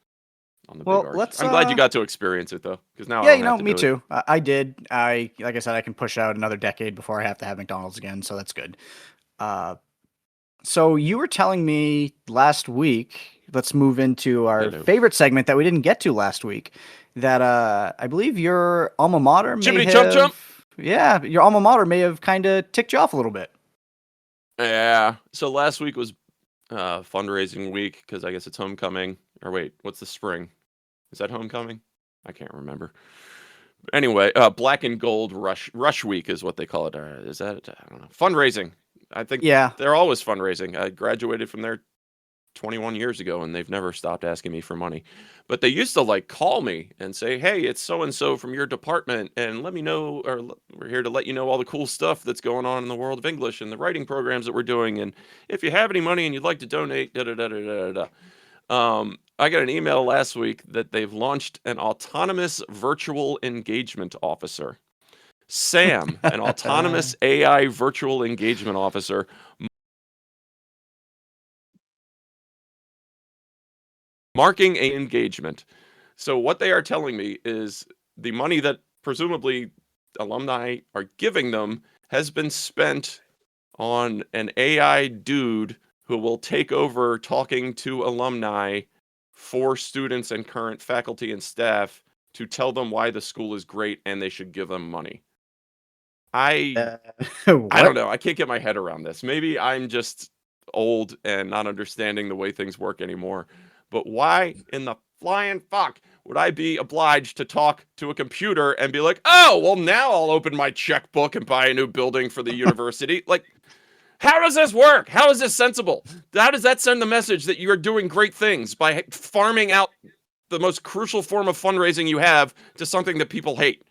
on the Well, big arch. let's, I'm glad you got to experience it though, because now I Yeah, don't have to me do it. too. I did. Like I said, I can push out another decade before I have to have McDonald's again, so that's good. So you were telling me last week, let's move into our Hello. favorite segment that we didn't get to last week, that I believe your alma mater may Chippity have... chump. Yeah, your alma mater may have kind of ticked you off a little bit. Yeah. So last week was fundraising week, because I guess it's homecoming. Or wait, what's the spring? Is that homecoming? I can't remember. Anyway, black and gold rush week is what they call it. Is that, I don't know, fundraising? I think they're always fundraising. I graduated from there 21 years ago, and they've never stopped asking me for money. But they used to like call me and say, "Hey, it's so and so from your department, and let me know, or we're here to let you know all the cool stuff that's going on in the world of English and the writing programs that we're doing. And if you have any money and you'd like to donate, da da da da da da." I got an email last week that they've launched an autonomous virtual engagement officer. Sam, an autonomous AI virtual engagement officer. Marking a engagement. So what they are telling me is the money that presumably alumni are giving them has been spent on an AI dude who will take over talking to alumni for students and current faculty and staff to tell them why the school is great and they should give them money. I don't What? know. I can't get my head around this. Maybe I'm just old and not understanding the way things work anymore. But why in the flying fuck would I be obliged to talk to a computer and be like, oh, well, now I'll open my checkbook and buy a new building for the university? Like, how does this work? How is this sensible? How does that send the message that you're doing great things by farming out the most crucial form of fundraising you have to something that people hate?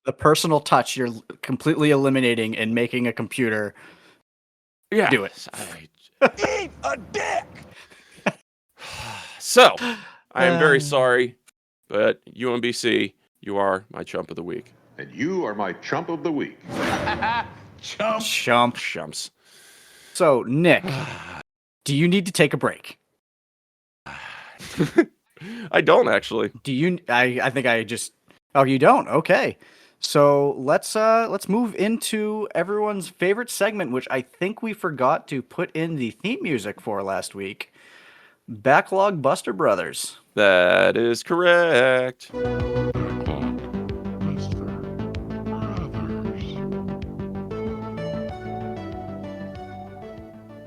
The personal touch you're completely eliminating and making a computer Yeah. do it. Eat a dick! So, I am very sorry, but UMBC, you are my chump of the week. And you are my chump of the week. Chump. Chumps. So, Nick, do you need to take a break? I don't actually. Do you? I think I just. Oh, you don't? Okay. So let's move into everyone's favorite segment, which I think we forgot to put in the theme music for last week. Backlog Buster Brothers. That is correct.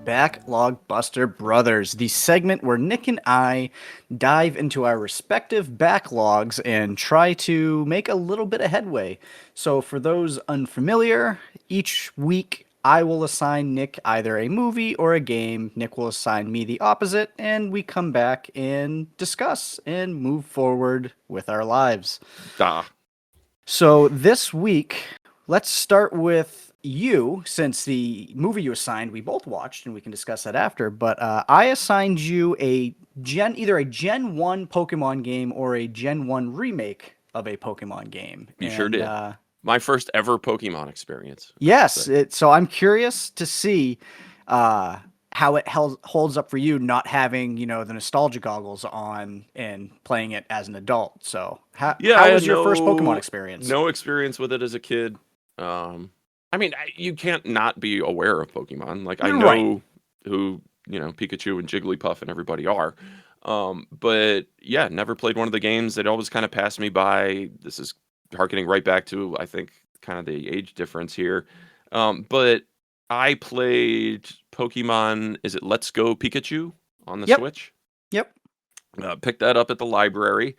Backlog Buster Brothers, the segment where Nick and I dive into our respective backlogs and try to make a little bit of headway. So for those unfamiliar, each week I will assign Nick either a movie or a game. Nick will assign me the opposite, and we come back and discuss and move forward with our lives. So this week, let's start with you, since the movie you assigned we both watched, and we can discuss that after. But I assigned you either a Gen 1 Pokemon game or a Gen 1 remake of a Pokemon game. You sure did. My first ever Pokemon experience. Yes. So I'm curious to see how it holds up for you, not having, the nostalgia goggles on and playing it as an adult. So how was your first Pokemon experience? No experience with it as a kid. I mean, you can't not be aware of Pokemon. Like, I know who, Pikachu and Jigglypuff and everybody are. But yeah, never played one of the games. They'd always kind of pass me by. This is harkening right back to, I think, kind of the age difference here. But I played Pokemon, is it Let's Go Pikachu on the Switch? Yep. Picked that up at the library.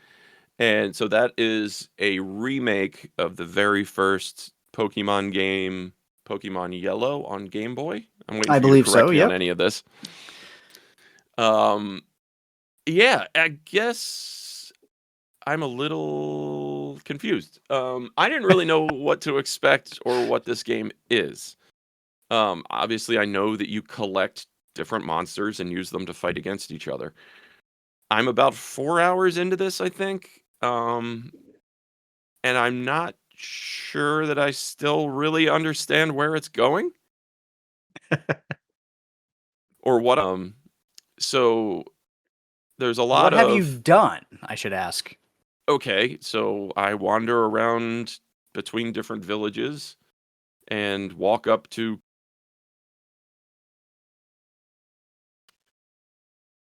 And so that is a remake of the very first Pokemon game, Pokemon Yellow on Game Boy. I'm waiting for you to correct me on any of this. Yeah, I guess I'm a little confused. I didn't really know what to expect or what this game is. Obviously, I know that you collect different monsters and use them to fight against each other. I'm about 4 hours into this, I think. And I'm not sure that I still really understand where it's going. Or what. So there's a lot of... What have you done, I should ask? Okay, so I wander around between different villages and walk up to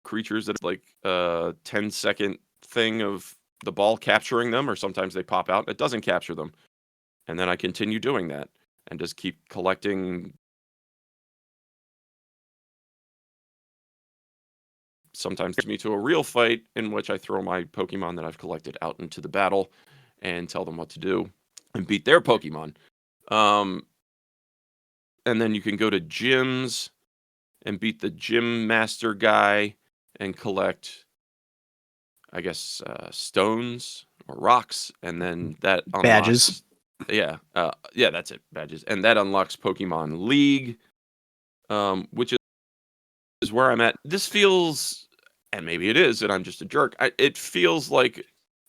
creatures that like a 10-second thing of the ball capturing them, or sometimes they pop out. It doesn't capture them. And then I continue doing that and just keep collecting. Sometimes me to a real fight in which I throw my Pokemon that I've collected out into the battle and tell them what to do and beat their Pokemon. And then you can go to gyms and beat the gym master guy and collect, I guess, stones or rocks, and then that unlocks badges. Yeah, that's it, badges, and that unlocks Pokemon League, which is where I'm at. This feels, and maybe it is, and I'm just a jerk. It feels like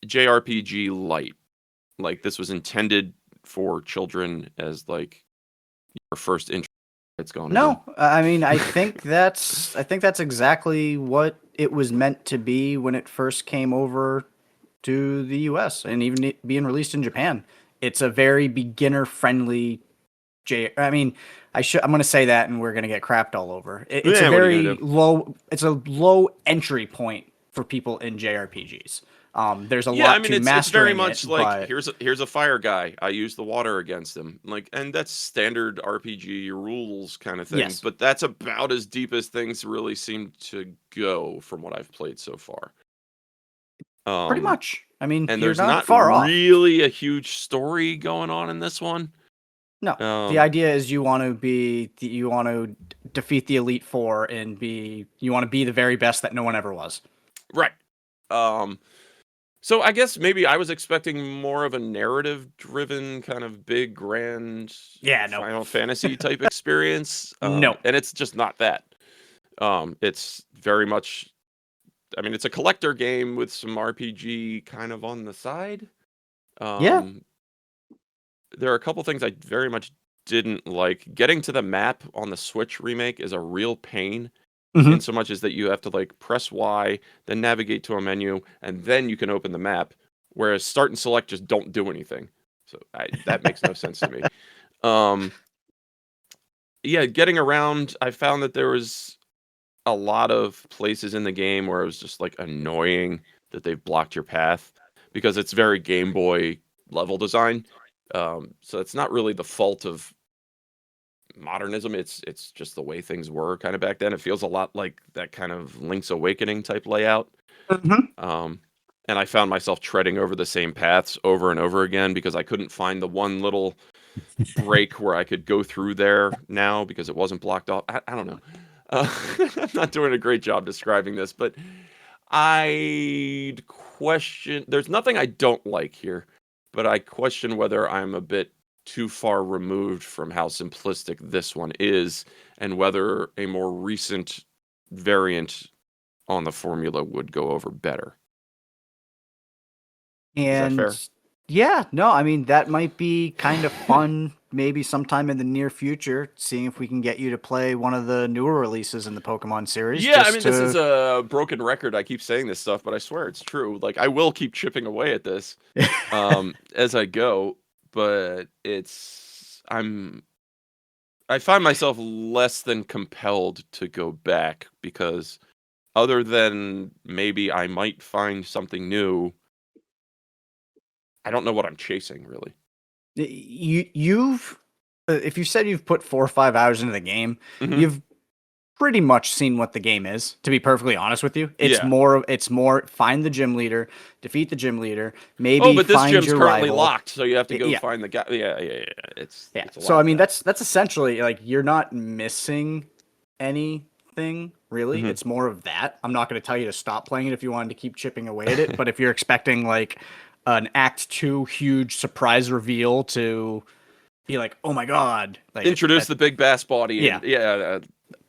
JRPG light. Like this was intended for children as like your first intro. It's going. No, I mean, I think that's exactly what it was meant to be when it first came over to the US and even being released in Japan. It's a very beginner friendly I mean, I'm going to say that and we're going to get crapped all over. It's a Yeah, what are you gonna very do? it's a low entry point for people in JRPGs. There's a Yeah, I lot mean to it's very mastering much it, like but here's a fire guy. I use the water against him. Like, and that's standard RPG rules kind of thing, yes, but that's about as deep as things really seem to go from what I've played so far. pretty Um much. I mean, and you're there's not not far off. really a huge story going on in this one. No, the Um idea is you want to defeat the Elite Four and you want to be the very best that no one ever was. right. Um So I guess maybe I was expecting more of a narrative-driven, kind of big, grand Yeah, no, Final Fantasy type experience, no. and it's just not that. It's very much, I mean, it's a collector game with some RPG kind of on the side. Yeah. Um, there are a couple things I very much didn't like. Getting to the map on the Switch remake is a real pain, in Hmm. so much as that you have to like press Y, then navigate to a menu, and then you can open the map. Whereas start and select just don't do anything. So that makes no sense to me. Um, yeah, getting around, I found that there was a lot of places in the game where it was just like annoying that they've blocked your path because it's very Game Boy level design. So it's not really the fault of modernism. It's just the way things were kind of back then. It feels a lot like that kind of Link's Awakening type layout. Hmm. Um, and I found myself treading over the same paths over and over again because I couldn't find the one little break where I could go through there now because it wasn't blocked off. I don't know. I'm not doing a great job describing this, but I question. There's nothing I don't like here, but I question whether I'm a bit too far removed from how simplistic this one is, and whether a more recent variant on the formula would go over better. Is that And fair? yeah, no, I mean that might be kind of fun maybe sometime in the near future, seeing if we can get you to play one of the newer releases in the Pokemon series Yeah, I just mean, this is to a broken record. I keep saying this stuff, but I swear it's true. Like, I will keep chipping away at this as I go, but I find myself less than compelled to go back because other than maybe I might find something new, I don't know what I'm chasing really. you've if you said you've put 4 or 5 hours into the game, Hmm. you've pretty much seen what the game is, to be perfectly honest with you. Yeah. It's more find the gym leader, defeat the gym leader, Oh, maybe but this find gym's your currently rival. locked, so you have to go Yeah. find the guy. Yeah. Yeah. It's a So lot I of mean that. that's essentially like you're not missing anything really. Hmm. It's more of that. I'm not going to tell you to stop playing it if you wanted to keep chipping away at it, but if you're expecting like an Act 2 huge surprise reveal to be like, "Oh my god." Like Introduce that the big bass body, yeah, and yeah,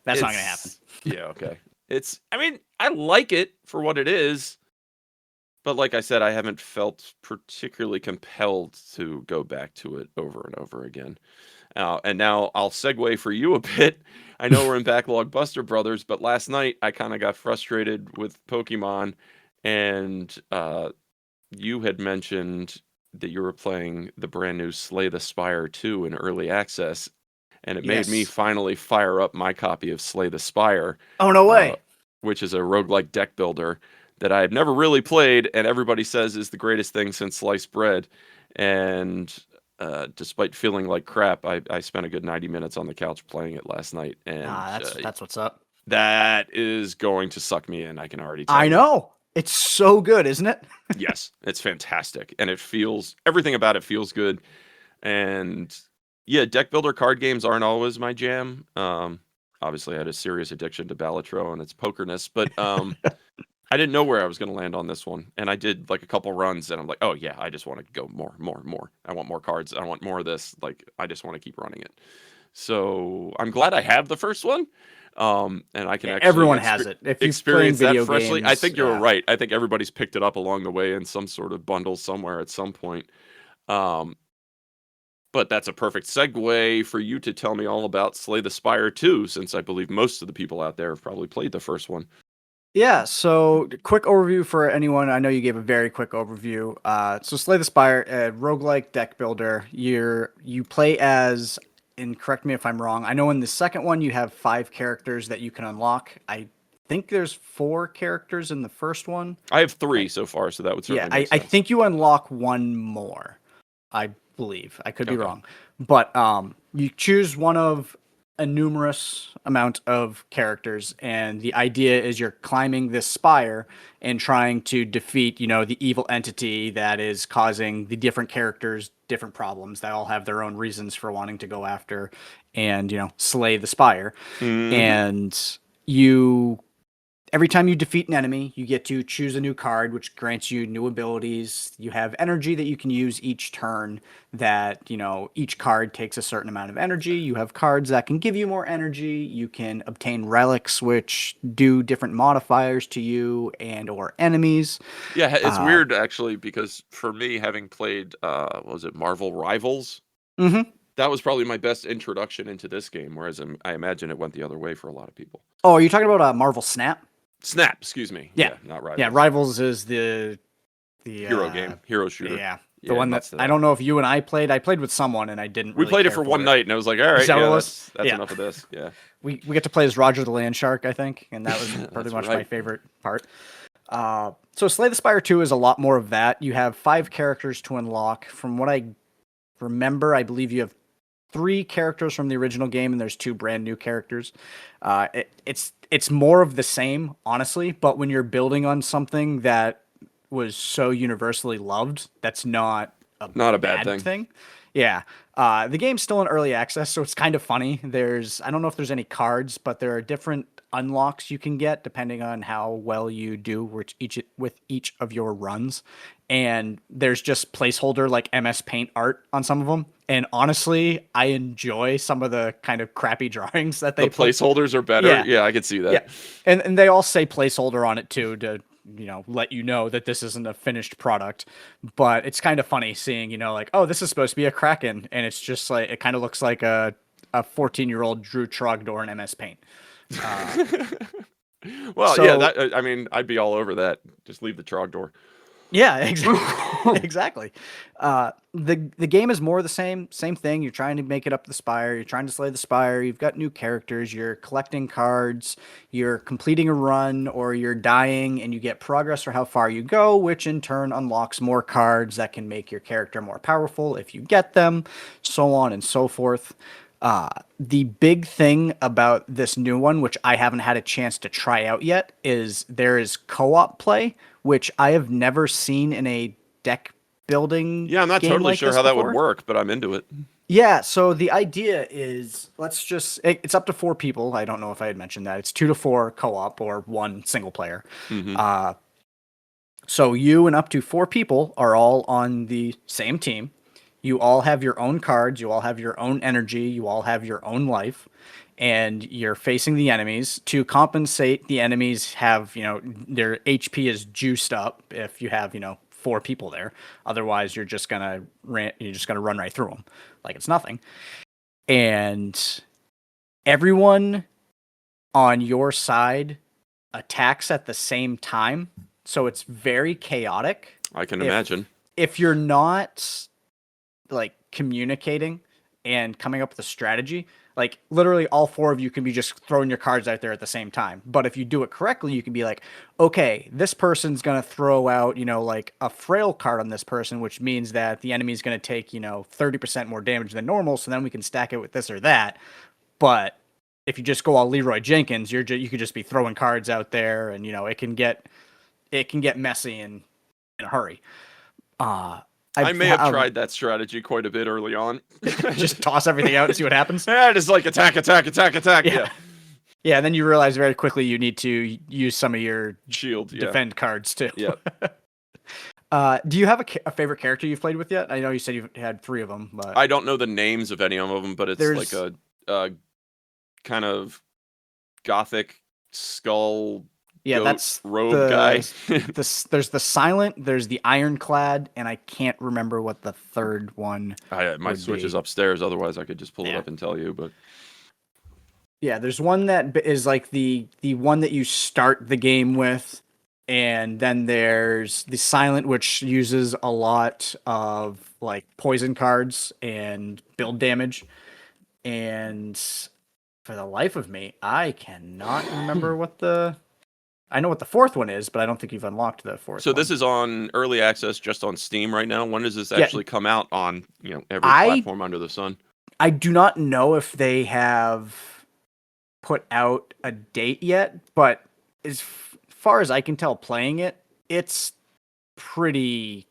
that's not going to happen. it's yeah, okay. I mean, I like it for what it is, but like I said, I haven't felt particularly compelled to go back to it over and over again. And now I'll segue for you a bit. I know we're in Backlog Buster Brothers, but last night I kind of got frustrated with Pokemon, and you had mentioned that you were playing the brand new Slay the Spire 2 in early access, and it made me Yes. finally fire up my copy of Slay the Spire, Oh no uh, way. which is a roguelike deck builder that I have never really played, and everybody says is the greatest thing since sliced bread. And despite feeling like crap, I spent a good 90 minutes on the couch playing it last night, and Ah, that's what's up. that is going to suck me in. I can already tell I you. know. It's so good, isn't it? Yes, it's fantastic, and everything about it feels good. And yeah, deck builder card games aren't always my jam. Obviously, I had a serious addiction to Balatro and its pokerness, but I didn't know where I was going to land on this one, and I did like a couple runs, and I'm like, oh yeah, I just want to go more, more, more. I want more cards. I want more of this. Like, I just want to keep running it. So I'm glad I have the first one, and I can Yeah, actually everyone has it. If you've playing experience that video freshly. I games, think you're yeah. right. I think everybody's picked it up along the way in some sort of bundle somewhere at some point. Um, but that's a perfect segue for you to tell me all about Slay the Spire 2, since I believe most of the people out there have probably played the first one. Yeah, so quick overview for anyone. I know you gave a very quick overview. So Slay the Spire, a roguelike deck builder. You play as, and correct me if I'm wrong. I know in the second one you have 5 characters that you can unlock. I think there's 4 characters in the first one. I have 3 so far, so that would Yeah, certainly make I sense. think you unlock one more. I believe. I could be Okay. wrong. But you choose one of a numerous amount of characters, and the idea is you're climbing this spire and trying to defeat, the evil entity that is causing the different characters different problems that all have their own reasons for wanting to go after and, slay the spire. Mhm. And you every time you defeat an enemy, you get to choose a new card, which grants you new abilities. You have energy that you can use each turn. That, each card takes a certain amount of energy. You have cards that can give you more energy. You can obtain relics, which do different modifiers to you and or enemies. Yeah, it's Uh, weird actually because for me, having played, what was it, Marvel Rivals, mhm. that was probably my best introduction into this game, whereas I imagine it went the other way for a lot of people. Oh, are you talking about Marvel Snap? Snap, excuse me. Yeah, Yeah, not yeah. Rivals. Rivals is the Hero game, hero shooter. yeah, the Yeah, one that nuts to I that. don't know if you and I played. I played with someone and I didn't We really played it care for one it. night, and I was like, all Is right, that what yeah, it was? that's Yeah. enough of this. Yeah, We get to play as Roger the Land Shark, I think, and that was pretty that's much my right. favorite part. So Slay the Spire 2 is a lot more of that. You have 5 characters to unlock. From what I remember, I believe you have 3 characters from the original game, and there's 2 brand new characters. It's more of the same, honestly. But when you're building on something that was so universally loved, that's not a Not a bad bad thing. thing. Yeah. The game's still in early access, so it's kind of funny. I don't know if there's any cards, but there are different unlocks you can get depending on how well you do with each of your runs. And there's just placeholder like MS Paint art on some of them. And honestly, I enjoy some of the kind of crappy drawings that The they put. placeholders are better. Yeah. Yeah, I could see Yeah. that. And they all say placeholder on it too to, let you know that this isn't a finished product. But it's kind of funny seeing, like, oh, this is supposed to be a Kraken. And it's just like, it kind of looks like a 14-year-old drew Trogdor in MS Paint. Well, yeah, So, that I mean, I'd be all over that. Just leave the Trogdor. yeah, exactly. Exactly. The game is more the same thing. You're trying to make it up the spire. You're trying to slay the spire. You've got new characters. You're collecting cards. You're completing a run, or you're dying, and you get progress for how far you go, which in turn unlocks more cards that can make your character more powerful if you get them, so on and so forth. The big thing about this new one, which I haven't had a chance to try out yet, is there is co-op play, which I have never seen in a deck building Yeah, I'm not game totally like sure this how that would before. work, but I'm into it. Yeah, so the idea is it's up to 4 people. I don't know if I had mentioned that. It's 2 to 4 co-op or 1 single player. Hmm. So you and up to 4 people are all on the same team. You all have your own cards, you all have your own energy, you all have your own life, and you're facing the enemies. To compensate, the enemies have, their HP is juiced up if you have, 4 people there. Otherwise, you're just gonna run right through them like it's nothing. And everyone on your side attacks at the same time, so it's very chaotic. I can If imagine. if you're not like communicating and coming up with a strategy, like literally all 4 of you can be just throwing your cards out there at the same time. But if you do it correctly, you can be like, okay, this person's gonna throw out, like a frail card on this person, which means that the enemy's gonna take, 30% more damage than normal. So then we can stack it with this or that. But if you just go all Leroy Jenkins, you could just be throwing cards out there, and it can get messy in a hurry. Uh, I I've may have tried that strategy quite a bit early on. just toss everything out and see what happens. Yeah, just like attack, attack, attack, attack. Yeah. Yeah, and then you realize very quickly you need to use some of your Shield. Yeah. defend cards too. Yeah. Do you have a favorite character you've played with yet? I know you said you've had 3 of them, but I don't know the names of any of them, but it's like there's a kind of gothic skull yeah, goat that's robe guy. there's the silent, there's the ironclad, and I can't remember what the third one My would Switch be. is upstairs. Otherwise, I could just pull it Yeah. up and tell you. But Yeah, there's one that is like the one that you start the game with, and then there's the silent, which uses a lot of like poison cards and build damage. And for the life of me, I cannot remember what the. I know what the fourth one is, but I don't think you've unlocked the fourth So one. this is on early access, just on Steam right now. When does this Yeah. actually come out on every I- platform under the sun? I do not know if they have put out a date yet, but as far as I can tell, playing it, it's pretty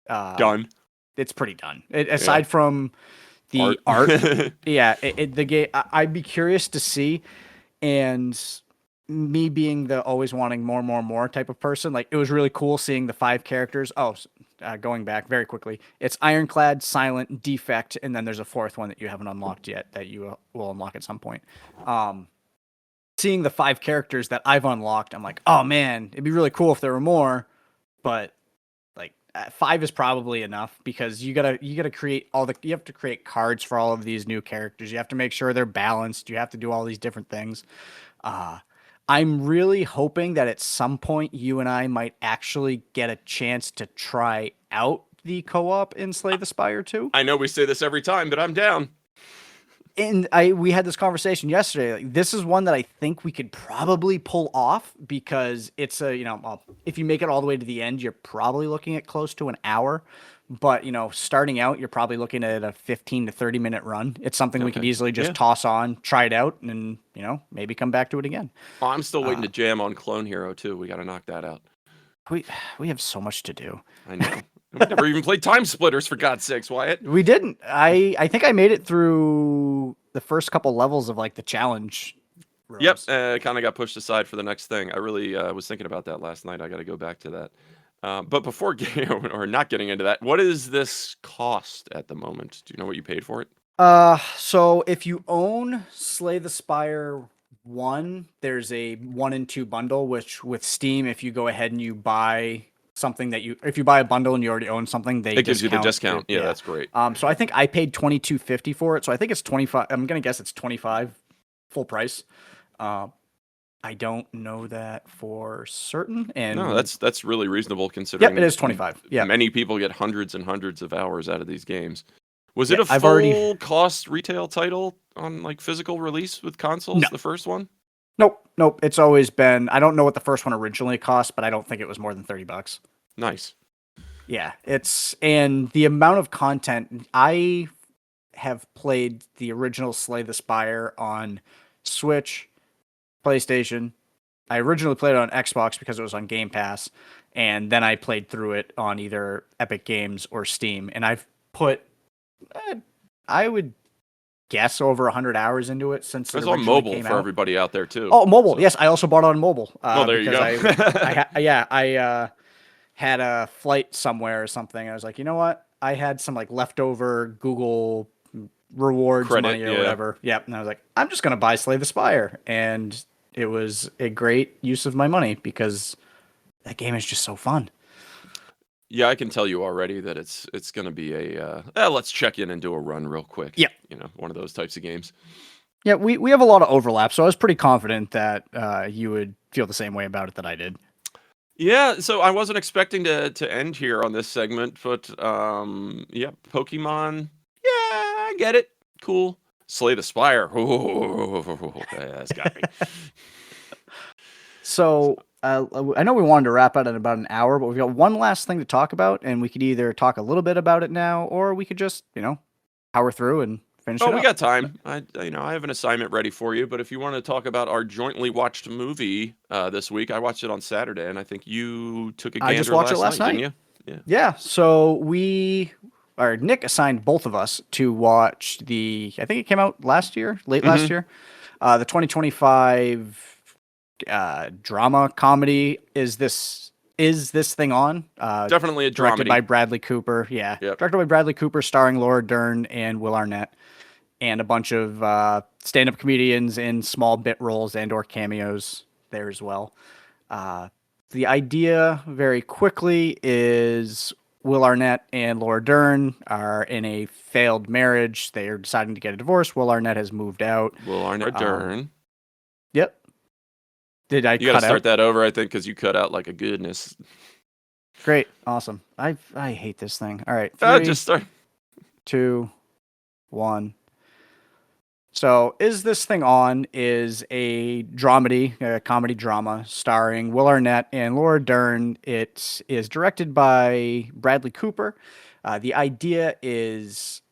Done. It's pretty done. Aside from the Art. art, yeah, the game. I'd be curious to see, and me being the always wanting more type of person, like it was really cool seeing the 5 characters. Oh, going back very quickly, it's Ironclad, Silent, Defect, and then there's a fourth one that you haven't unlocked yet that you will unlock at some point. Seeing the 5 characters that I've unlocked, I'm like, oh man, it'd be really cool if there were more, but like 5 is probably enough because you gotta create you have to create cards for all of these new characters. You have to make sure they're balanced. You have to do all these different things. I'm really hoping that at some point you and I might actually get a chance to try out the co-op in Slay the Spire 2. I know we say this every time, but I'm down. And we had this conversation yesterday. Like, this is one that I think we could probably pull off because it's if you make it all the way to the end, you're probably looking at close to an hour. But starting out, you're probably looking at a 15 to 30-minute run. It's something we could easily just toss on, try it out, and maybe come back to it again. Oh, I'm still waiting to jam on Clone Hero too. We got to knock that out. We have so much to do. I know. We never even played Time Splitters, for God's sakes, Wyatt. We didn't. I think I made it through the first couple levels of like the challenge rooms. Yep, kind of got pushed aside for the next thing. I really was thinking about that last night. I got to go back to that. But before not getting into that, what does this cost at the moment? Do you know what you paid for it? So if you own Slay the Spire 1, there's a 1 and 2 bundle, which with Steam, if you go ahead and you buy something if you buy a bundle and you already own something, it gives you the discount. Yeah, that's great. So I think I paid $22.50 for it. So I think it's 25. I'm gonna guess it's 25 full price. I don't know that for certain. And no, that's really reasonable considering. Yep, it is 25. Yeah, many people get hundreds and hundreds of hours out of these games. Was it a full cost retail title on like physical release with consoles? No. The first one? Nope. It's always been. I don't know what the first one originally cost, but I don't think it was more than $30. Nice. Yeah, and the amount of content. I have played the original Slay the Spire on Switch, PlayStation. I originally played it on Xbox because it was on Game Pass, and then I played through it on either Epic Games or Steam. And I've put, I would guess, over 100 hours into it since it on mobile for everybody out there too. Oh, mobile. So. Yes, I also bought it on mobile. There you go. I had a flight somewhere or something. I was like, you know what? I had some like leftover Google rewards money or whatever. Yep. And I was like, I'm just going to buy Slay the Spire. And it was a great use of my money because that game is just so fun. Yeah, I can tell you already that it's going to be let's check in and do a run real quick. Yeah. One of those types of games. Yeah, we have a lot of overlap, so I was pretty confident that you would feel the same way about it that I did. Yeah, so I wasn't expecting to end here on this segment, but Pokemon, yeah, I get it. Cool. Slay the Spire. That's got me. So I know we wanted to wrap up in about an hour, but we've got one last thing to talk about, and we could either talk a little bit about it now, or we could just, power through and finish it up. We got time. I have an assignment ready for you, but if you want to talk about our jointly watched movie this week, I watched it on Saturday, and I think you took a gander. I just watched it last night. Didn't you? Yeah. So Nick assigned both of us to watch I think it came out last year, late last year, the 2025 drama comedy. Is this thing on? Definitely a drama. Directed by Bradley Cooper. Yeah. Yep. Directed by Bradley Cooper, starring Laura Dern and Will Arnett, and a bunch of stand-up comedians in small bit roles and or cameos there as well. The idea, very quickly, is Will Arnett and Laura Dern are in a failed marriage. They are deciding to get a divorce. Will Arnett has moved out. Will Arnett Dern. Yep. Did I You got to cut start out? that over, I think, because you cut out like a goodness. Great. Awesome. I hate this thing. All right. 3, Just start. 2, 1. So, Is This Thing On is a dramedy, a comedy drama starring Will Arnett and Laura Dern. It is directed by Bradley Cooper. The idea is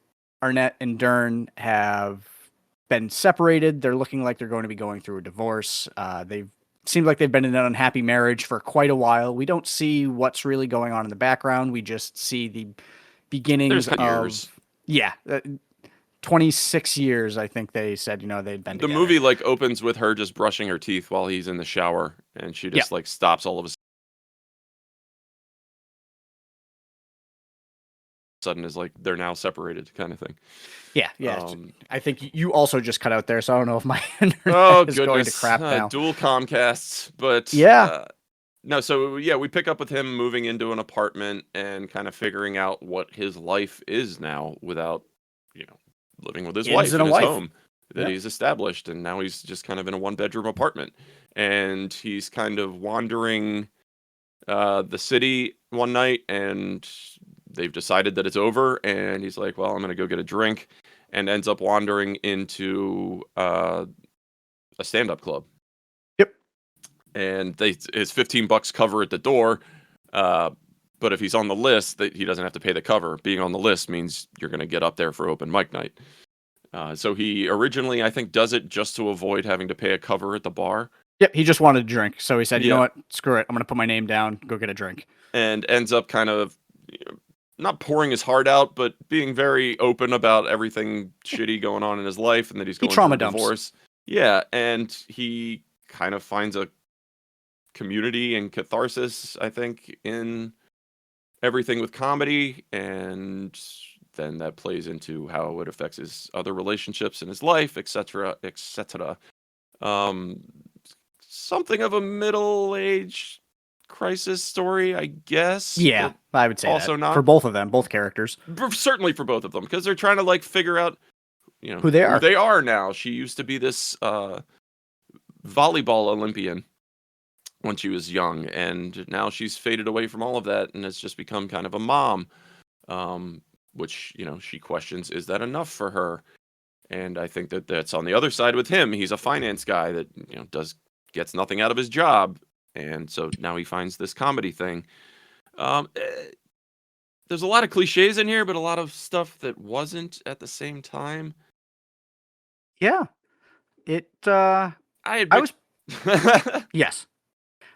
Arnett and Dern have been separated. They're looking like they're going to be going through a divorce. They've seemed like they've been in an unhappy marriage for quite a while. We don't see what's really going on in the background. We just see the beginnings There's of years. yeah. 26 years, I think they said, they'd been The together. movie like opens with her just brushing her teeth while he's in the shower, and she just like stops all of a sudden, is like they're now separated, kind of thing. Yeah. I think you also just cut out there, so I don't know if my internet Oh is goodness, going to crap now. dual Comcasts, but Yeah. no. So yeah, we pick up with him moving into an apartment and kind of figuring out what his life is now without, living with his wife in his home that he's established, and now he's just kind of in a 1-bedroom apartment, and he's kind of wandering the city one night, and they've decided that it's over, and he's like, well, I'm gonna go get a drink, and ends up wandering into a stand-up club. Yep. And his $15 cover at the door, but if he's on the list, that he doesn't have to pay the cover. Being on the list means you're going to get up there for open mic night. So he originally, I think, does it just to avoid having to pay a cover at the bar. Yep, he just wanted a drink, so he said, you know Yeah. what, screw it, I'm going to put my name down, go get a drink. And ends up kind of not pouring his heart out, but being very open about everything shitty going on in his life, and that he's going through a divorce. Yeah, and he kind of finds a community and catharsis, I think, in everything with comedy, and then that plays into how it affects his other relationships in his life, etc., etc. Something of a middle-age crisis story, I guess. Yeah, I would say also that. not For both of them, both characters. certainly for both of them, because they're trying to like figure out, who they are. Who they are now. She used to be this volleyball Olympian when she was young, and now she's faded away from all of that and has just become kind of a mom, which she questions, is that enough for her? And I think that that's on the other side with him. He's a finance guy that gets nothing out of his job, and so now he finds this comedy thing. There's a lot of cliches in here, but a lot of stuff that wasn't at the same time. Yeah. It I was yes.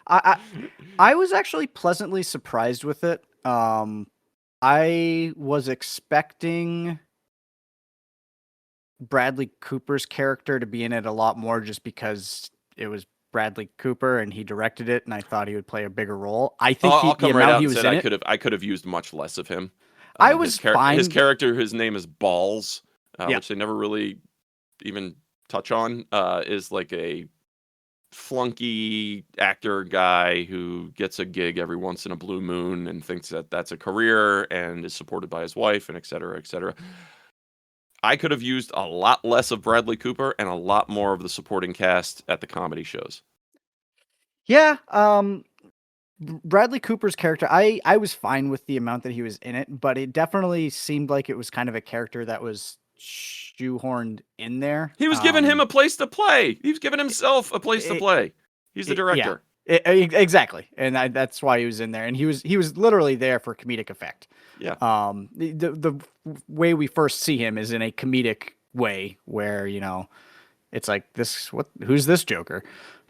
I was actually pleasantly surprised with it. I was expecting Bradley Cooper's character to be in it a lot more, just because it was Bradley Cooper and he directed it, and I thought he would play a bigger role. I think I'll come the right amount out he and was said in it, I could have used much less of him. I was fine. His character, his name is Balls, Yeah. which they never really even touch on, is like a flunky actor guy who gets a gig every once in a blue moon and thinks that that's a career and is supported by his wife, and et cetera, et cetera. I could have used a lot less of Bradley Cooper and a lot more of the supporting cast at the comedy shows. Yeah, Bradley Cooper's character, I was fine with the amount that he was in it, but it definitely seemed like it was kind of a character that was shoehorned in there. He was giving him a place to play. He was giving himself a place to play. He's the director. Exactly, and that's why he was in there, and he was literally there for comedic effect. Yeah. The way we first see him is in a comedic way, where it's like who's this Joker?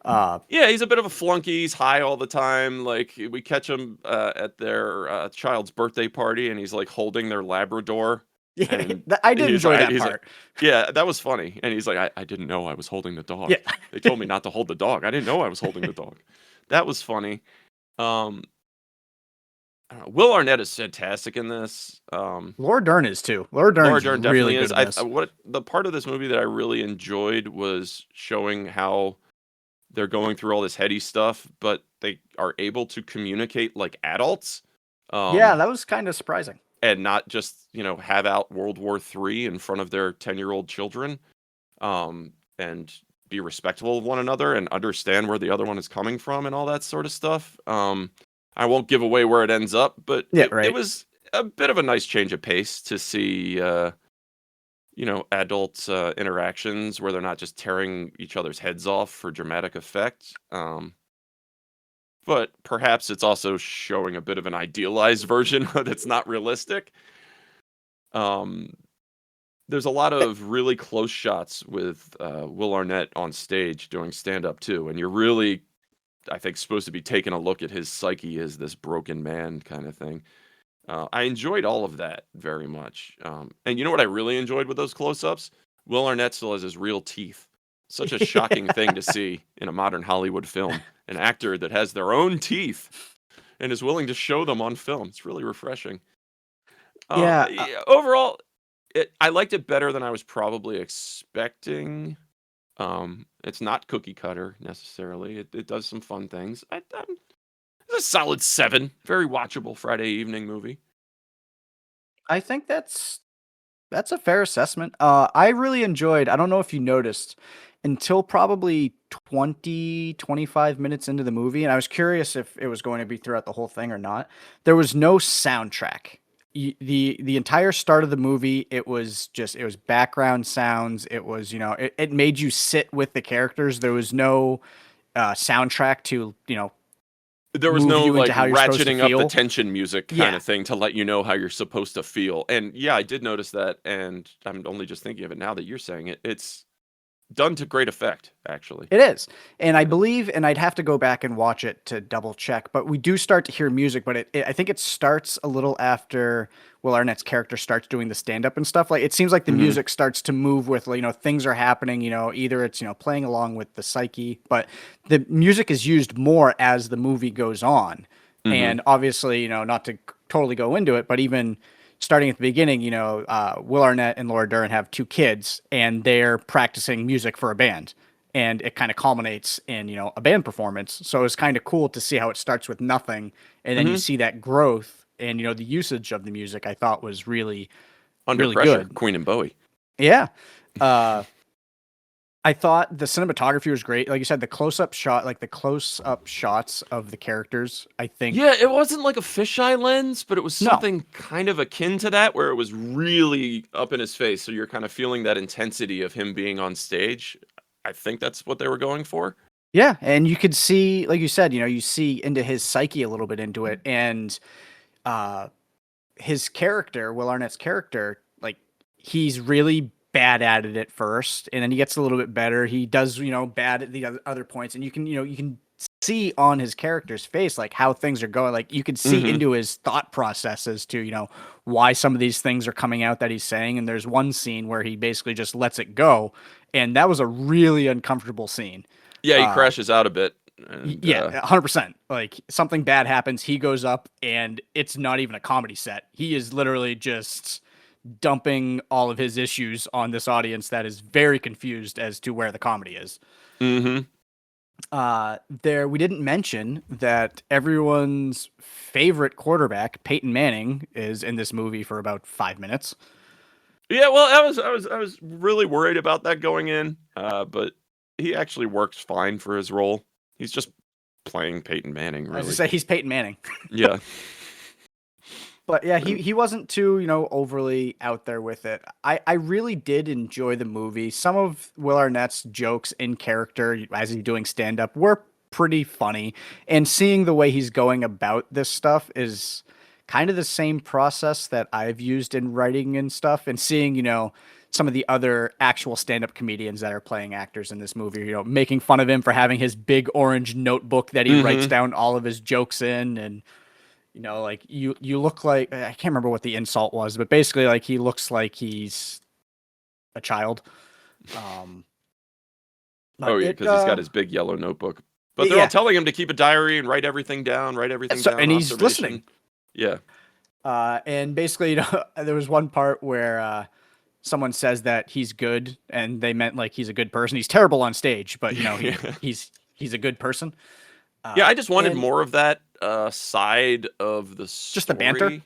Yeah, he's a bit of a flunky. He's high all the time. Like, we catch him at their child's birthday party, and he's like holding their Labrador. Yeah, I did enjoy that part. Yeah, that was funny. And he's like, I didn't know I was holding the dog. Yeah. They told me not to hold the dog. I didn't know I was holding the dog. That was funny. I don't know. Will Arnett is fantastic in this. Laura Dern is too. Laura Dern definitely really is. good in this. What the part of this movie that I really enjoyed was showing how they're going through all this heady stuff, but they are able to communicate like adults. Yeah, um, that was kind of surprising. and not just have out World War III in front of their 10-year-old children, and be respectful of one another and understand where the other one is coming from and all that sort of stuff. I won't give away where it ends up, but Yeah, it right. was a bit of a nice change of pace to see adult interactions where they're not just tearing each other's heads off for dramatic effect. But perhaps it's also showing a bit of an idealized version that's not realistic. Um, there's a lot of really close shots with Will Arnett on stage doing stand up too, and you're really, I think, supposed to be taking a look at his psyche as this broken man kind of thing. I enjoyed all of that very much. And you know what I really enjoyed with those close ups? Will Arnett still has his real teeth. Such a shocking thing to see in a modern Hollywood film. An actor that has their own teeth and is willing to show them on film. It's really refreshing. Yeah, Overall, I liked it better than I was probably expecting. It's not cookie cutter necessarily. It does some fun things. It's a solid 7. Very watchable Friday evening movie. I think that's a fair assessment. I really enjoyed, I don't know if you noticed, until probably 20-25 minutes into the movie, and I was curious if it was going to be throughout the whole thing or not. There was no soundtrack. The entire start of the movie, it was background sounds. It was, it made you sit with the characters. There was no soundtrack to, There was move no you into like how you're supposed to ratcheting up the feel. tension music kind Yeah. of thing to let you know how you're supposed to feel. And yeah, I did notice that, and I'm only just thinking of it now that you're saying it. It's done to great effect, actually. It is. And I believe, and I'd have to go back and watch it to double check, but we do start to hear music, but I think it starts a little after Will Arnett's character starts doing the stand up and stuff. Like, it seems like the Mhm. music starts to move with, like, things are happening, either it's, playing along with the psyche, but the music is used more as the movie goes on. Mhm. And obviously, not to totally go into it, but even starting at the beginning, Will Arnett and Laura Dern have 2 kids, and they're practicing music for a band, and it kind of culminates in a band performance. So it's kind of cool to see how it starts with nothing, and then you Mhm. see that growth, and the usage of the music I thought was really, Under really Pressure, good. Queen and Bowie. Yeah. Uh, I thought the cinematography was great. Like you said, the close up shots of the characters, I think. Yeah, it wasn't like a fisheye lens, but it was No. something kind of akin to that, where it was really up in his face. So you're kind of feeling that intensity of him being on stage. I think that's what they were going for. Yeah, and you could see, like you said, you see into his psyche a little bit into it, and uh, his character, Will Arnett's character, like, he's really bad at it at first, and then he gets a little bit better. He does, bad at the other points, and you can see on his character's face like how things are going. Like, you could see Mhm. into his thought process as to why some of these things are coming out that he's saying. And there's one scene where he basically just lets it go, and that was a really uncomfortable scene. Yeah, he Uh, crashes out a bit, and yeah, 100%. Like, something bad happens, he goes up, and it's not even a comedy set. He is literally just dumping all of his issues on this audience that is very confused as to where the comedy is. Mhm. There, we didn't mention that everyone's favorite quarterback, Peyton Manning, is in this movie for about 5 minutes. Yeah, well, I was really worried about that going in, but he actually works fine for his role. He's just playing Peyton Manning, As I really. say, he's Peyton Manning. Yeah. But yeah, he wasn't too, overly out there with it. I really did enjoy the movie. Some of Will Arnett's jokes in character as he's doing stand up were pretty funny. And seeing the way he's going about this stuff is kind of the same process that I've used in writing and stuff. And seeing, some of the other actual stand up comedians that are playing actors in this movie, making fun of him for having his big orange notebook that he writes Mhm. down all of his jokes in. And like, you look like, I can't remember what the insult was, but basically, like, he looks like he's a child. Um, Oh, but yeah, it, because he's got his big yellow notebook. But they're all yeah. telling him to keep a diary and write everything down, And he's observation. listening. Yeah. And basically, there was one part where someone says that he's good, and they meant like he's a good person. He's terrible on stage, but Yeah. he's a good person. Yeah, I just wanted And more of that side of the just the banter. story.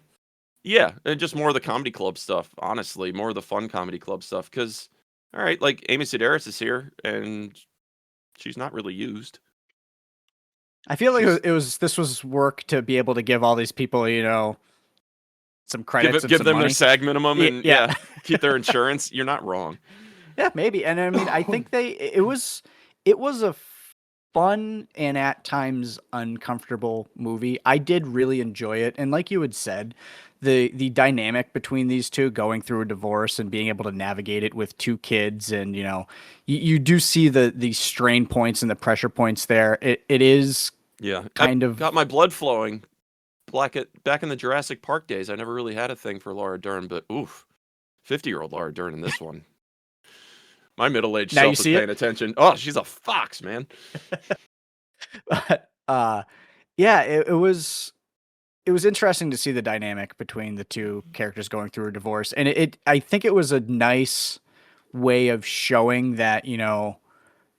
Yeah, and just more of the comedy club stuff, honestly, more of the fun comedy club stuff. Because, all right, like Amy Sedaris is here, and she's not really used. I feel like She's this was work to be able to give all these people, some credits and give some them their money. SAG minimum and Yeah. keep their insurance. You're not wrong. Yeah, maybe. And I mean, I think it was a fun and at times uncomfortable movie. I did really enjoy it, and like you had said, the dynamic between these two going through a divorce and being able to navigate it with two kids, and you do see the strain points and the pressure points there. It is Yeah, kind I of got my blood flowing. Back in the Jurassic Park days, I never really had a thing for Laura Dern, but oof, 50-year-old Laura Dern in this one. My middle-aged Now you self was see it? paying attention. Oh, she's a fox, man. but yeah, it was interesting to see the dynamic between the two characters going through a divorce. And I think it was a nice way of showing that,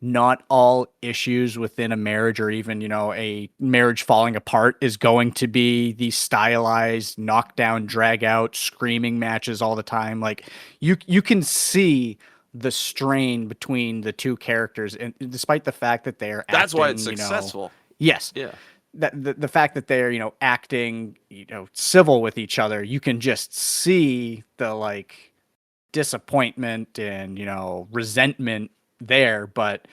not all issues within a marriage or even, a marriage falling apart is going to be these stylized, knockdown, drag out, screaming matches all the time. Like you can see the strain between the two characters, and despite the fact that they're That's why it's acting, successful. yes, Yeah. that the fact that they're acting civil with each other, you can just see the like disappointment and resentment there. But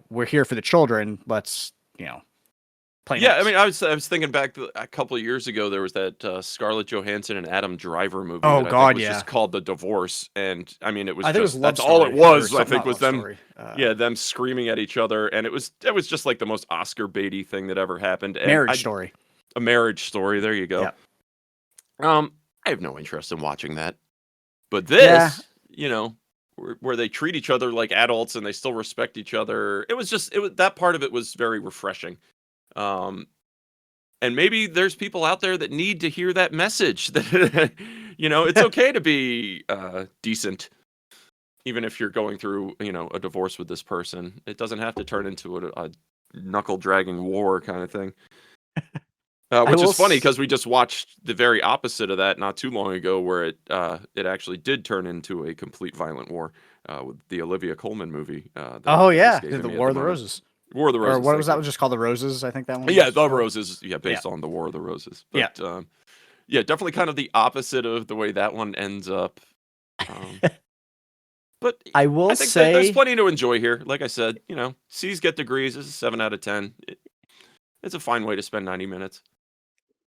we're here for the children. Let's play Yeah, nice. I mean, I was thinking back to a couple of years ago. There was that Scarlett Johansson and Adam Driver movie Oh, that I God, think was yeah. just called The Divorce, and I mean, it was I think it just was Love that's all it Story, or was. I something, think not was Love them, Story. yeah, them screaming at each other, and it was just like the most Oscar baity thing that ever happened. And Marriage Story. A Marriage Story. There you go. Yep. I have no interest in watching that, but Yeah. this, where they treat each other like adults and they still respect each other. It was that part of it was very refreshing. And maybe there's people out there that need to hear that message that it's okay to be decent, even if you're going through a divorce with this person. It doesn't have to turn into a knuckle dragging war kind of thing. Which is funny because we just watched the very opposite of that not too long ago, where it actually did turn into a complete violent war with the Olivia Colman movie. Oh yeah, escaping the me at War of the moment. Roses. War of the Roses. Or what was that one just called? The Roses, I think that one. Yeah, was The called. Roses. Yeah, based on the War of the Roses. But, yeah, definitely kind of the opposite of the way that one ends up. But I will think say there's plenty to enjoy here. Like I said, C's get degrees. This is a 7 out of 10. It's a fine way to spend 90 minutes.